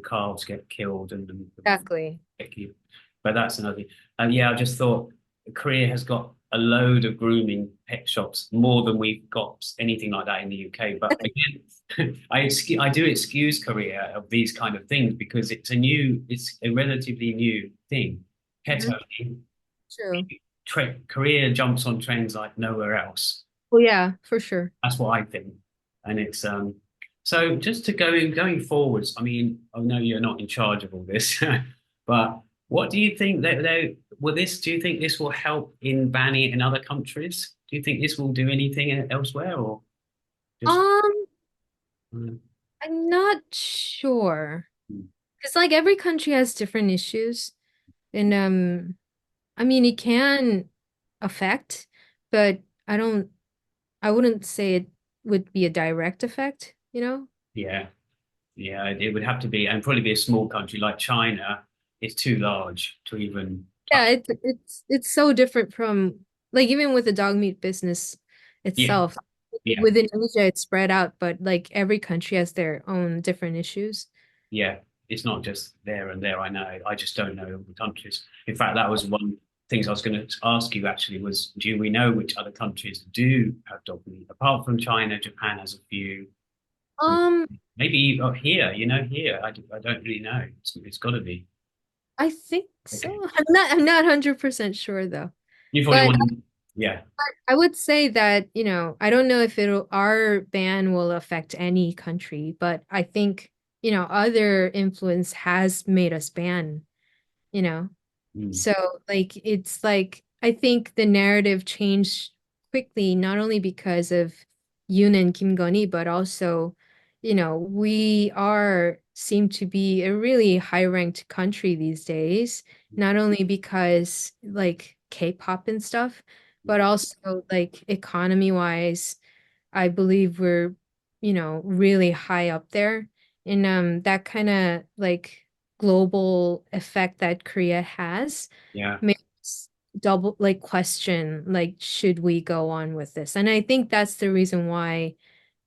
calves get killed, and the exactly. get killed. But that's another thing. And yeah, I just thought Korea has got a load of grooming pet shops, more than we've got anything like that in the UK. But again, I do excuse Korea of these kind of things because it's a relatively new thing. Pet Mhm. owning, True. Korea jumps on trends like nowhere else. Well, yeah, for sure. That's what I think. And it's so just to going forwards, I mean, I know you're not in charge of all this, but what do you think that do you think this will help in banning it in other countries? Do you think this will do anything elsewhere or just Um, mm, I'm not sure. Because like every country has different issues. And I mean it can affect, but I wouldn't say it would be a direct effect, you know? yeah, yeah, it would have to be and probably be a small country like China. It's too large to even Yeah, touch. it's so different from like even with the dog meat business Yeah, itself. yeah. Within Asia it's spread out, but like every country has their own different issues. Yeah, it's not just there and there. I know. I just don't know the countries. In fact, that was one things I was going to ask you actually was, do we know which other countries do have dog meat? Apart from China, Japan has a few. And Um, maybe here, here. I don't really know. It's got to be. I think so. Okay. I'm not 100% sure though. You probably But want, yeah, I would say that, I don't know if our ban will affect any country, but I think, other influence has made us ban, you know. mm, So it's like I think the narrative changed quickly, not only because of Yoon and Kim Gun-hee, but also, we seem to be a really high-ranked country these days, not only because like K-pop and stuff, but also like economy-wise, I believe we're, really high up there. And that kind of like global effect that Korea has yeah. makes double like question like should we go on with this? And I think that's the reason why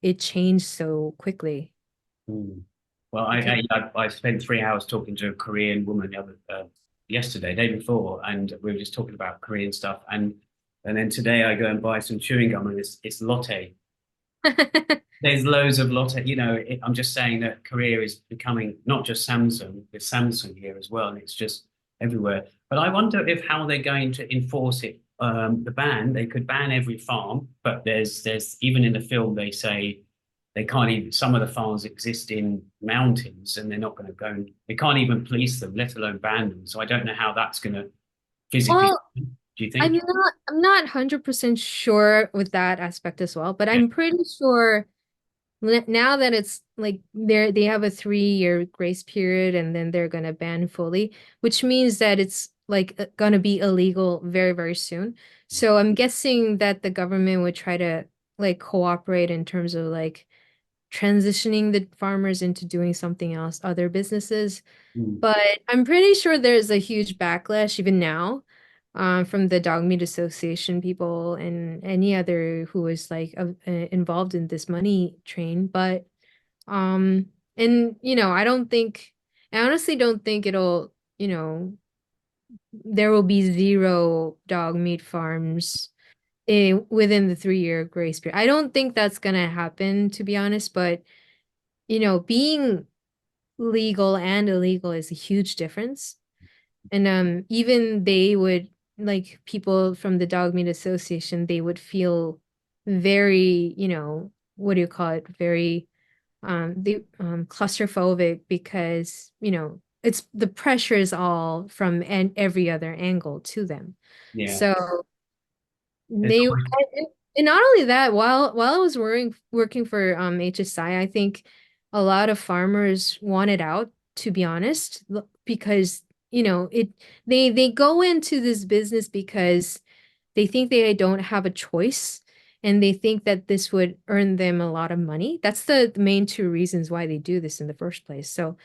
it changed so quickly Mm. Well, because I spent 3 hours talking to a Korean woman yesterday, day before, and we were just talking about Korean stuff. And then today I go and buy some chewing gum, and it's Lotte. There's loads of Lotte. I'm just saying that Korea is becoming not just Samsung, there's Samsung here as well, and it's just everywhere. But I wonder if how they're going to enforce it. The ban, they could ban every farm, but there's even in the film they say they can't even. Some of the farms exist in mountains, and they're not going to go. They can't even police them, let alone ban them. So I don't know how that's going to physically. well Do you I'm think? not I'm not 100% sure with that aspect as well, but Yeah. I'm pretty sure now that it's like they have a 3-year grace period and then they're gonna ban fully, which means that it's like gonna be illegal very, very soon. So I'm guessing that the government would try to like cooperate in terms of like transitioning the farmers into doing something else, other businesses. Mm. But I'm pretty sure there's a huge backlash even now, from the Dog Meat Association people and any other who is like involved in this money train. But and I honestly don't think there will be zero dog meat farms within the 3-year grace period. I don't think that's gonna happen, to be honest. But being legal and illegal is a huge difference. And even they would, like, people from the Dog Meat Association, they would feel very, what do you call it? Very claustrophobic because, it's the pressure is all from every other angle to them. Yeah. So There's they always, and not only that, while I was working for HSI, I think a lot of farmers wanted out, to be honest, because they go into this business because they think they don't have a choice, and they think that this would earn them a lot of money. That's the main two reasons why they do this in the first place. So,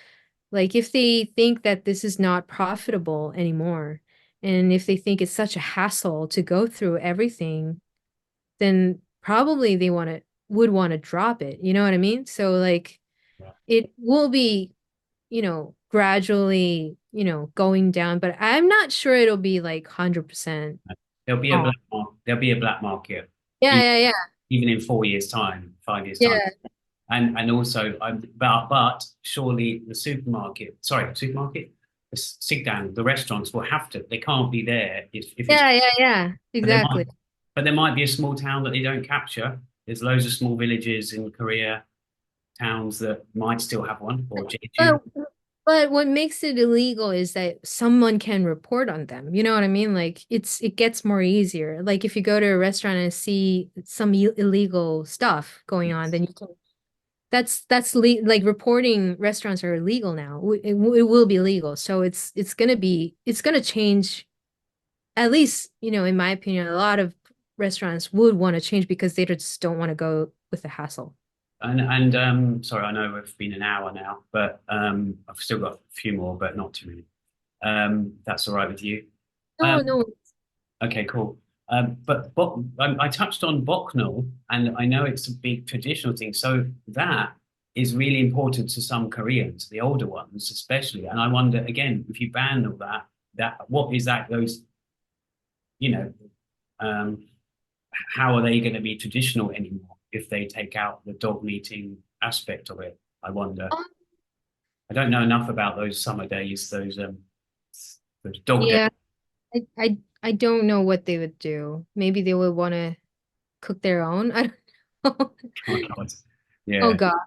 like, if they think that this is not profitable anymore, and if they think it's such a hassle to go through everything, then probably they would want to drop it. You know what I mean? So, like, it will be, gradually, going down, but I'm not sure it'll be like 100%. Oh, there'll be a black market, yeah, e- yeah, yeah. even in 4 years' time, 5 years' time. Yeah. And also, but surely the supermarket, the sit down, the restaurants will have to. They can't be there if it's. Yeah, yeah, yeah. But there might, Exactly. but there might be a small town that they don't capture. There's loads of small villages in Korea, towns that might still have one, or Jeju. But but what makes it illegal is that someone can report on them. You know what I mean? Like, it gets more easier. Like, if you go to a restaurant and see some illegal stuff going on, then you can that's like, reporting restaurants are illegal now. It will be legal. So it's gonna change. At least, in my opinion, a lot of restaurants would want to change because they just don't want to go with the hassle. And sorry, I know we've been an hour now, but I've still got a few more, but not too many. That's all right with you. No, Um, no. okay, cool. But I touched on Boknal, and I know it's a big traditional thing. So that is really important to some Koreans, the older ones especially. And I wonder again, if you ban all that, what is that? Those, you know, um, how are they going to be traditional anymore if they take out the dog meeting aspect of it? I wonder. Um, I don't know enough about those summer days, those dog days. yeah, I don't know what they would do. Maybe they would want to cook their own. I don't know. Oh God. Oh Yeah. God.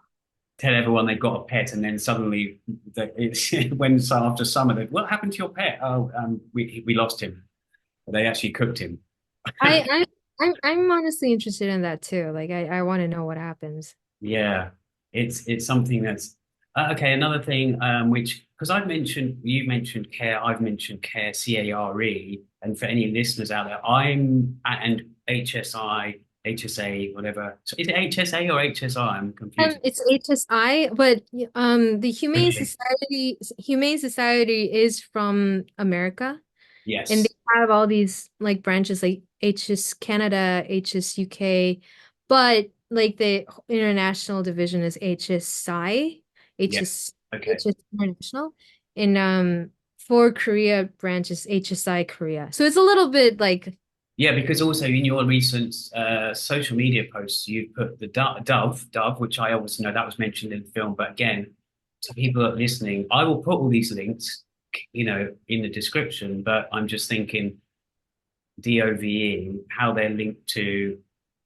Tell everyone they've got a pet, and then suddenly it's when so after summer, what happened to your pet? Oh, we lost him. They actually cooked him. I I I'm honestly interested in that too. Like, I want to know what happens. Yeah, it's something that's okay. Another thing, which because you mentioned care, I've mentioned care, CARE, and for any listeners out there, and HSI, HSA, whatever. So is it HSA or HSI? I'm confused. It's HSI, but the Okay. Humane Society is from America, and they Yes. have all these, like, branches, like HS Canada, HS UK, but like the international division is HSI, Yes. HS Okay. HS International, and for Korea branch is HSI Korea. So it's a little bit like, Yeah, because also in your recent social media posts, you put the dove, which I also know that was mentioned in the film. But again, to people that are listening, I will put all these links, in the description. But I'm just thinking DOVE, how they're linked to,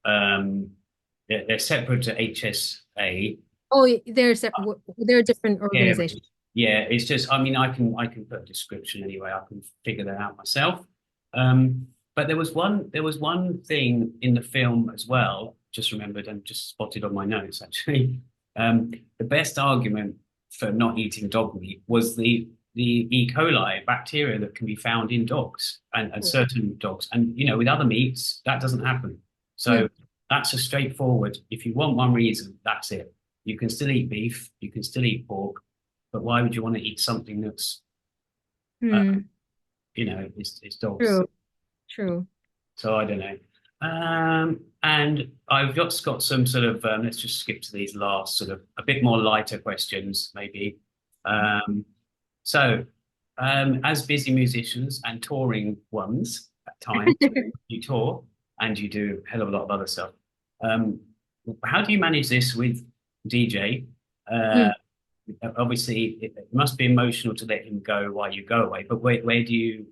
um, they're separate to HSA. oh, they're a different Yeah, organization. yeah. It's just, I mean, I can put a description anyway. I can figure that out myself. But there was one thing in the film as well. Just remembered and just spotted on my notes actually. The best argument for not eating dog meat was the E. coli bacteria that can be found in dogs and certain dogs. And with other meats, that doesn't happen. Hmm. So that's a straightforward. If you want one reason, that's it. You can still eat beef, you can still eat pork, but why would you want to eat something that's, uh, Hmm. it's dogs? True. True. So I don't know. And I've just got some sort of, let's just skip to these last sort of a bit more lighter questions, maybe. Um, so, as busy musicians and touring ones at times, you tour and you do a hell of a lot of other stuff. Um, how do you manage this with DJ? Uh, Mhm. Obviously, it must be emotional to let him go while you go away. But where do you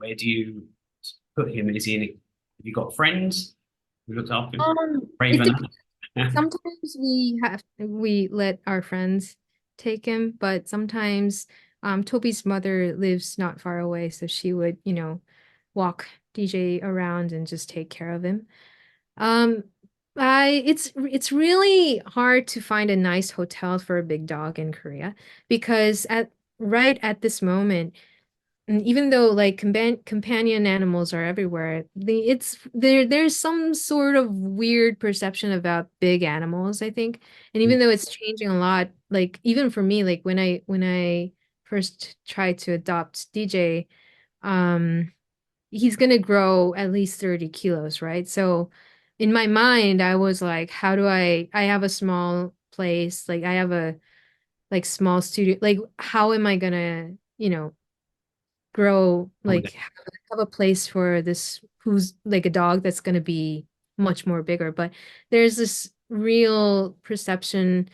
put him? Is he in? Have you got friends who look after him? Brave It enough? depends. Sometimes we let our friends take him, but sometimes Toby's mother lives not far away, so she would, walk DJ around and just take care of him. Um, it's really hard to find a nice hotel for a big dog in Korea because right at this moment, and even though like companion animals are everywhere, there's some sort of weird perception about big animals, I think. And even though it's changing a lot, like even for me, like when I first tried to adopt DJ, um, he's gonna grow at least 30 kilos, right? So in my mind, I was like, how do I have a small place, like I have a like small studio, like how am I gonna, grow like have a place for this who's like a dog that's going to be much more bigger, but there's this real perception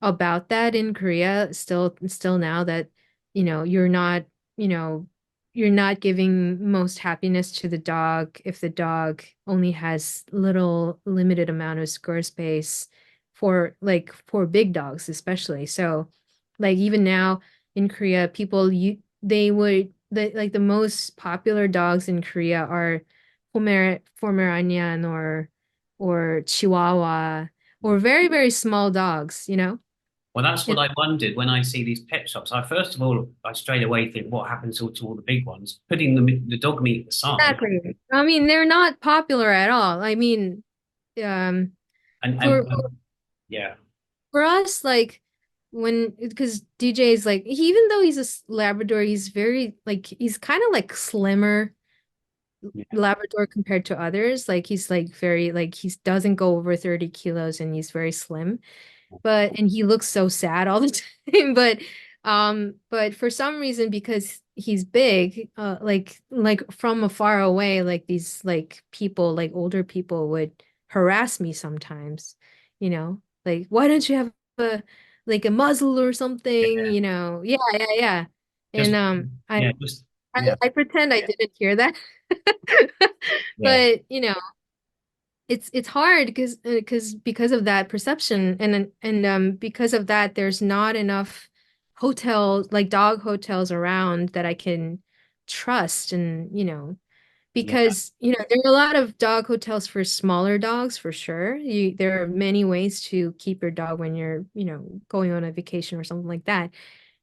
about that in Korea still now that you're not you know you're not giving most happiness to the dog if the dog only has little limited amount of square space for big dogs especially. So like even now in Korea people you they would the most popular dogs in Korea are Pomeranian or Chihuahua or very, very small dogs, Well, that's what And I wondered when I see these pet shops. I first of all, I straight away think, what happens to all the big ones? Putting the dog meat aside, exactly. I mean, they're not popular at all. I mean, um, and for yeah, for us, like when because DJ is like even though he's a Labrador, he's very like he's kind of like slimmer yeah, Labrador compared to others. Like he's like very like he doesn't go over 30 kilos and he's very slim. And he looks so sad all the time. But for some reason, because he's big, like from afar away, like these like people, like older people would harass me sometimes, like why don't you have a like a muzzle or something, yeah, Yeah, yeah, yeah. And just I yeah, just I, yeah, I pretend I didn't hear that. yeah. But it's hard because of that perception and because of that there's not enough hotels like dog hotels around that I can trust and Yeah. because there are a lot of dog hotels for smaller dogs for sure. There are many ways to keep your dog when you're going on a vacation or something like that.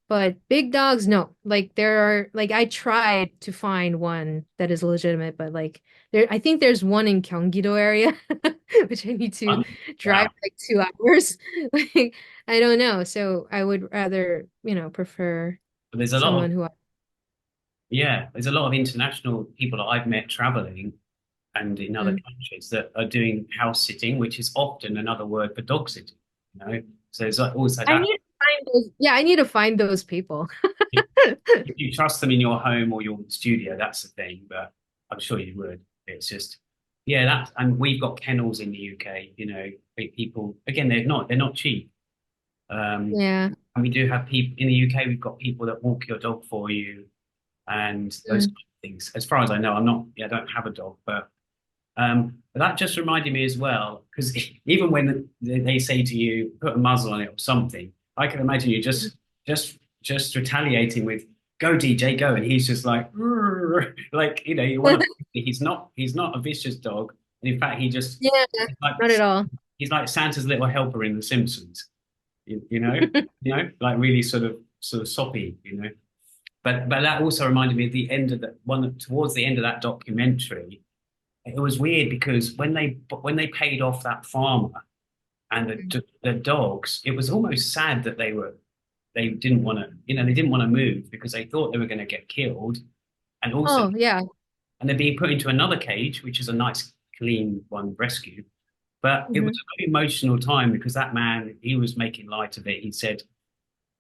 But big dogs, no. Like there are like I tried to find one that is legitimate, but like I think there's one in Gyeonggi-do area, which I need to drive Wow. like 2 hours. Like I don't know. So I would rather, prefer But there's a lot of someone who I yeah, there's a lot of international people that I've met traveling and in other Mm. countries that are doing house sitting, which is often another word for dog sitting, you know. So it's like also I that need to find those. Yeah, I need to find those people. if you trust them in your home or your studio, that's the thing. But I'm sure you would. It's just, yeah, that, and we've got kennels in the UK. People again, they're not cheap. Yeah. And we do have people in the UK. We've got people that walk your dog for you and those kind Mm. of things. As far as I know, I'm not. Yeah, I don't have a dog, but that just reminded me as well because even when they say to you, put a muzzle on it or something, I can imagine you just retaliating with "Go DJ, go," and he's just like like you want to. He's not a vicious dog, and in fact, Yeah, he's like not at all. he's like Santa's little helper in The Simpsons. Like really sort of soppy. But that also reminded me of the end of the one towards the end of that documentary. It was weird because when they paid off that farmer and the dogs, it was almost sad that they didn't want to they didn't want to move because they thought they were going to get killed, and also Oh, yeah. and they're being put into another cage, which is a nice clean one rescue. But it was Hmm. a very emotional time because that man he was making light of it. He said,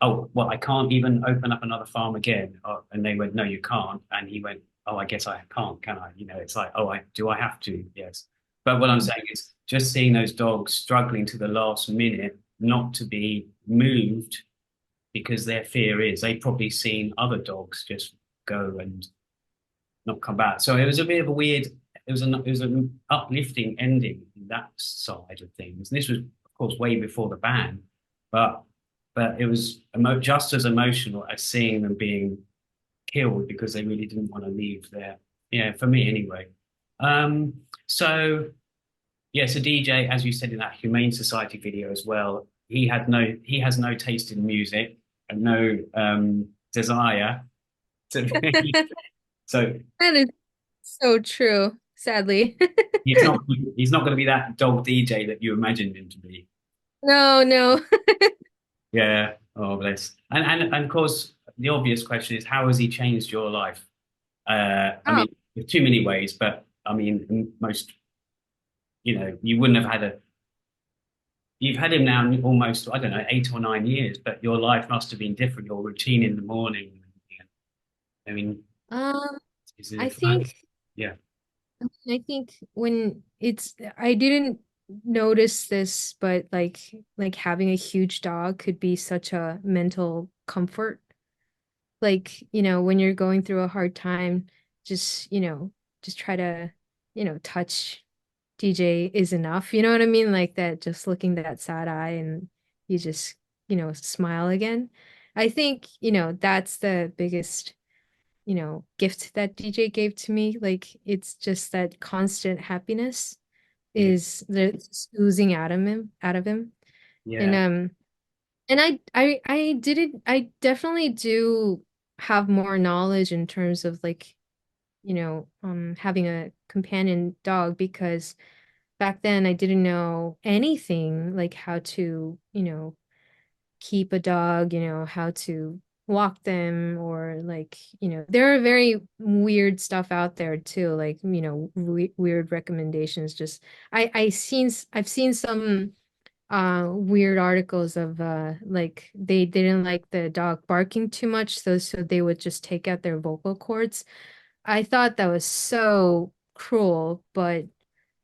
"Oh, well, I can't even open up another farm again." And they went, "No, you can't." And he went, "Oh, I guess I can't, can I?" It's like, "Oh, I have to?" Yes. But what I'm saying is just seeing those dogs struggling to the last minute not to be moved because their fear is they've probably seen other dogs just go and not come back. So it was a bit of a weird. It was an uplifting ending in that side of things. And this was, of course, way before the ban, but it was just as emotional as seeing them being killed because they really didn't want to leave there. Yeah, for me anyway. Um, so yeah, so Deejay, as you said in that Humane Society video as well, he has no taste in music and no desire to be. So That is so true, sadly. he's not he's not going to be that dog DJ that you imagined him to be. No, no. Yeah. Oh, bless. And of course, the obvious question is, how has he changed your life? I Oh, mean, with too many ways, but I mean, most, you wouldn't have had a. You've had him now almost, I don't know, 8 or 9 years, but your life must have been different. Your routine in the morning. I mean, um, is I it? think Yeah. I think when I didn't notice this, but like having a huge dog could be such a mental comfort. Like, when you're going through a hard time, just, just try to, touch DJ is enough. You know what I mean? Like that, just looking that sad eye and you just, smile again. I think, that's the biggest, gift that DJ gave to me. Like it's just that constant happiness Yeah. is that's oozing out of him. And Yeah. I didn't I definitely do have more knowledge in terms of like, having a companion dog because back then I didn't know anything like how to, keep a dog, how to walk them or like, there are very weird stuff out there too, like, weird recommendations. Just I've seen some weird articles of like they didn't like the dog barking too much, so they would just take out their vocal cords. I thought that was so cruel, but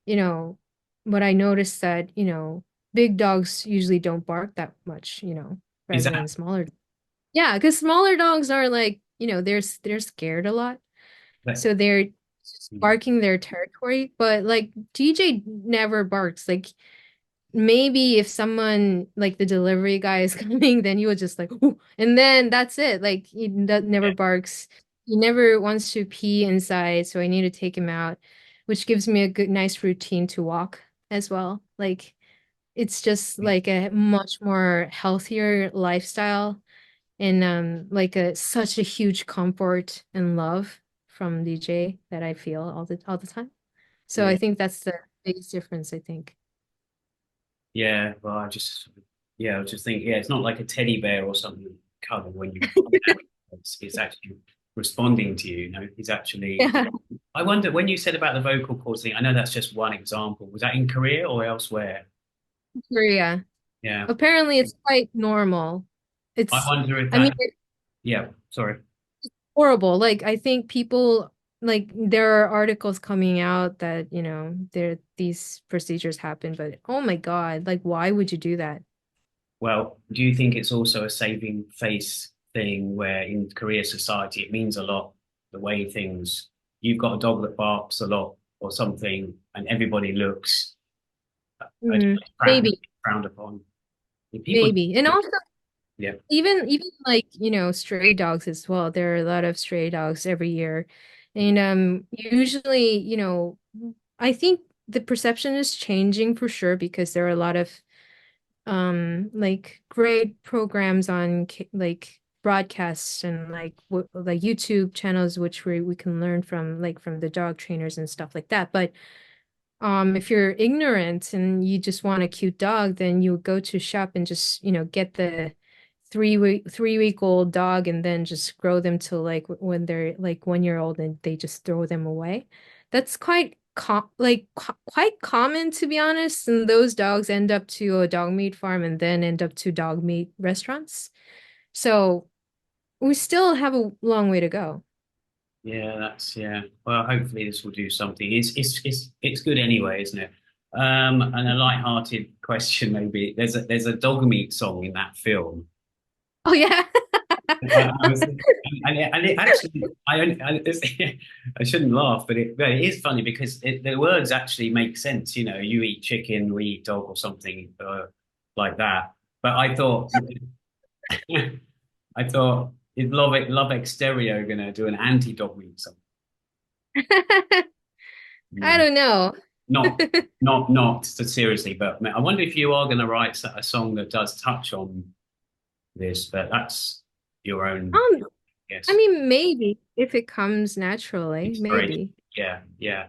you know, but I noticed that, big dogs usually don't bark that much, Is rather than that, smaller. Yeah, because smaller dogs are like, they're scared a lot. that So they're just yeah. barking their territory. But like DJ never barks. Like maybe if someone like the delivery guy is coming, then you would just like, "Ooh," and then that's it. Like never Yeah. barks. He never wants to pee inside, so I need to take him out, which gives me a good, nice routine to walk as well. Like it's just like a much more healthier lifestyle and like a such a huge comfort and love from DJ that I feel all the time. So I Yeah. think that's the biggest difference, I think. Yeah. Well, I was just thinking, yeah, it's not like a teddy bear or something cuddle when you, it's actually responding to you, he's actually, Yeah. I wonder when you said about the vocal cords thing, I know that's just one example. Was that in Korea or elsewhere? Korea. Yeah. Apparently it's quite normal. I It's, wonder if I mean, that, it's yeah, sorry. horrible. Like I think people like there are articles coming out that, there these procedures happen, but oh my God, like why would you do that? Well, do you think it's also a saving face thing where in Korea society it means a lot the way things you've got a dog that barks a lot or something and everybody looks Mm, frowned, maybe, frowned upon. If people, maybe. And also yeah, even like, stray dogs as well. There are a lot of stray dogs every year. And usually, I think the perception is changing for sure because there are a lot of like great programs on like broadcasts and like like YouTube channels which we can learn from like from the dog trainers and stuff like that. But if you're ignorant and you just want a cute dog, then you go to shop and just, get the 3-week old dog and then just grow them till like when they're like 1 year old and they just throw them away. That's quite common to be honest. And those dogs end up to a dog meat farm and then end up to dog meat restaurants. So we still have a long way to go. yeah, that's yeah. Well, hopefully this will do something. It's good anyway, isn't it? And a light-hearted question maybe. There's a dog meat song in that film. Oh yeah. I was, and it actually, I shouldn't laugh, but it is funny because the words actually make sense. You know, you eat chicken, we eat dog, or something like that. But I thought, I thought, is Love Exterior gonna do an anti-dog meat song? I No, don't know. not, not so seriously. But I wonder if you are gonna write a song that does touch on this. But that's your own Um, I guess. mean, maybe if it comes naturally, Great. maybe. Yeah, yeah.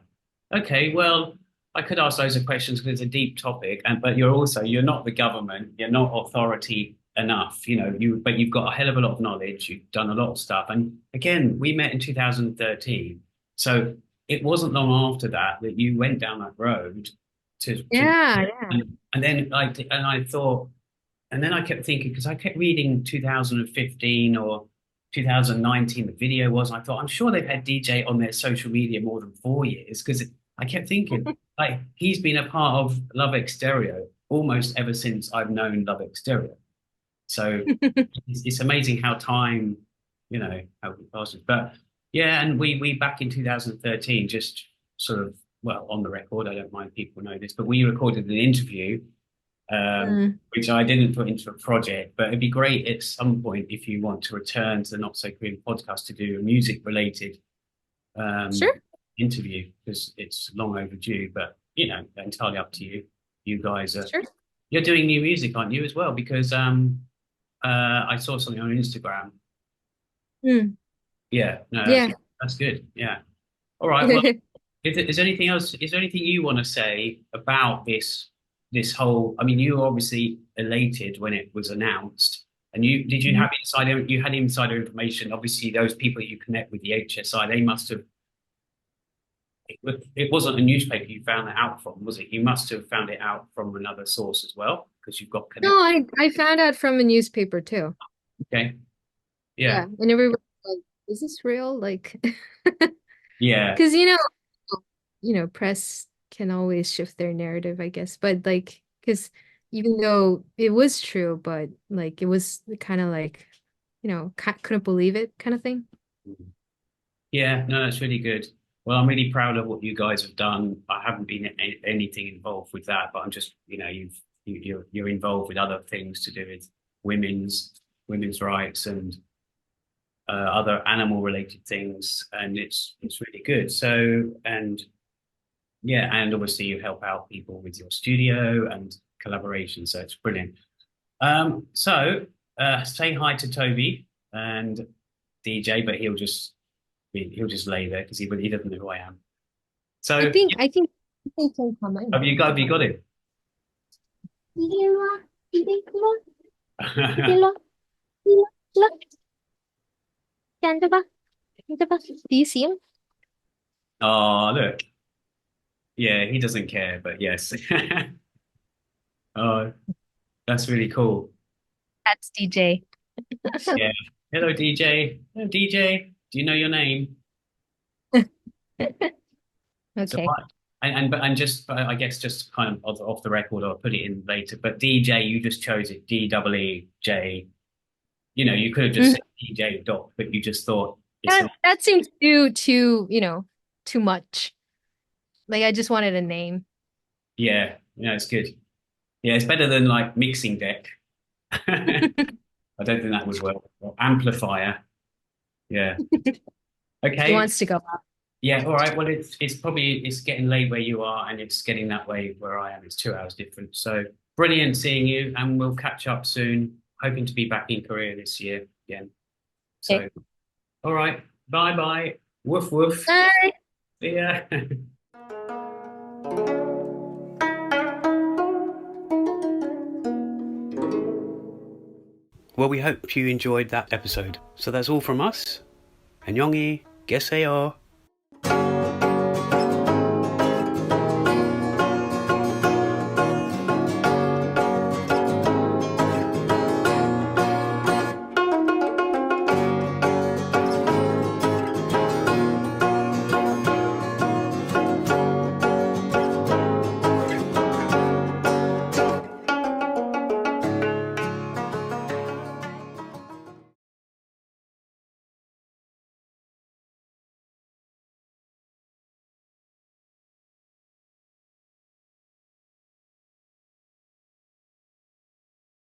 Okay, well, I could ask loads of questions because it's a deep topic, and but you're not the government, you're not authority enough, but you've got a hell of a lot of knowledge, you've done a lot of stuff. And again, we met in 2013. So it wasn't long after that that you went down that road to Yeah, yeah. and then I thought and then I kept thinking, because I kept reading 2015 or 2019, the video was, and I thought, I'm sure they've had DJ on their social media more than 4 years, because I kept thinking, like, he's been a part of Love Exterior almost ever since I've known Love Exterior. So it's amazing how time, how it passes. But yeah, and we back in 2013, just sort of, well, on the record, I don't mind people know this, but we recorded an interview Mm, which I didn't put into a project, but it'd be great at some point if you want to return to the Not So Korean podcast to do a music related um, sure, interview because it's long overdue. But entirely up to you. You guys are sure. you're doing new music, aren't you, as well? Because I saw something on Instagram. Mm, Yeah, no, yeah. that's good. Yeah. All right. Well, if there's anything else, is there anything you want to say about this whole? I mean, you were obviously elated when it was announced, and did you Mhm. have insider? You had insider information. Obviously, those people you connect with the HSI, they must have. It wasn't a newspaper you found that out from, was it? You must have found it out from another source as well, because you've got No, connect. I found out from a newspaper too. Okay. Yeah. Yeah, and everybody was like, "Is this real?" Like, Yeah. because press can always shift their narrative, I guess. But like, because even though it was true, but like it was kind of like, couldn't believe it kind of thing. Yeah, no, that's really good. Well, I'm really proud of what you guys have done. I haven't been anything involved with that, but I'm just, you're involved with other things to do with women's rights and other animal related things, and it's really good. So, and yeah, and obviously you help out people with your studio and collaboration, so it's brilliant. Say hi to Toby and DJ, but he'll just lay there because he doesn't know who I am. I So think I think they can come in. have you got it? Do you see him? Oh, look. Yeah, he doesn't care, but yes. Oh, that's really cool. That's DJ. Yeah. Hello, DJ. Hello, DJ. Do you know your name? So Okay. what? And just I guess just kind of off the record, I'll put it in later. But DJ, you just chose it DEEJ. You could have just Mhm. said DJ dot, but you just thought it's That seems too much. Like I just wanted a name. yeah, it's good. Yeah, it's better than like mixing deck. I don't think that would work. Or amplifier. Yeah. He Okay. wants to go up. Yeah. All right. Well, it's getting late where you are, and it's getting that way where I am. It's 2 hours different. So brilliant seeing you, and we'll catch up soon. Hoping to be back in Korea this year again. Okay. So, all right. Bye bye. Woof woof. Bye. See ya. Well, we hope you enjoyed that episode. So that's all from us. 안녕히 계세요.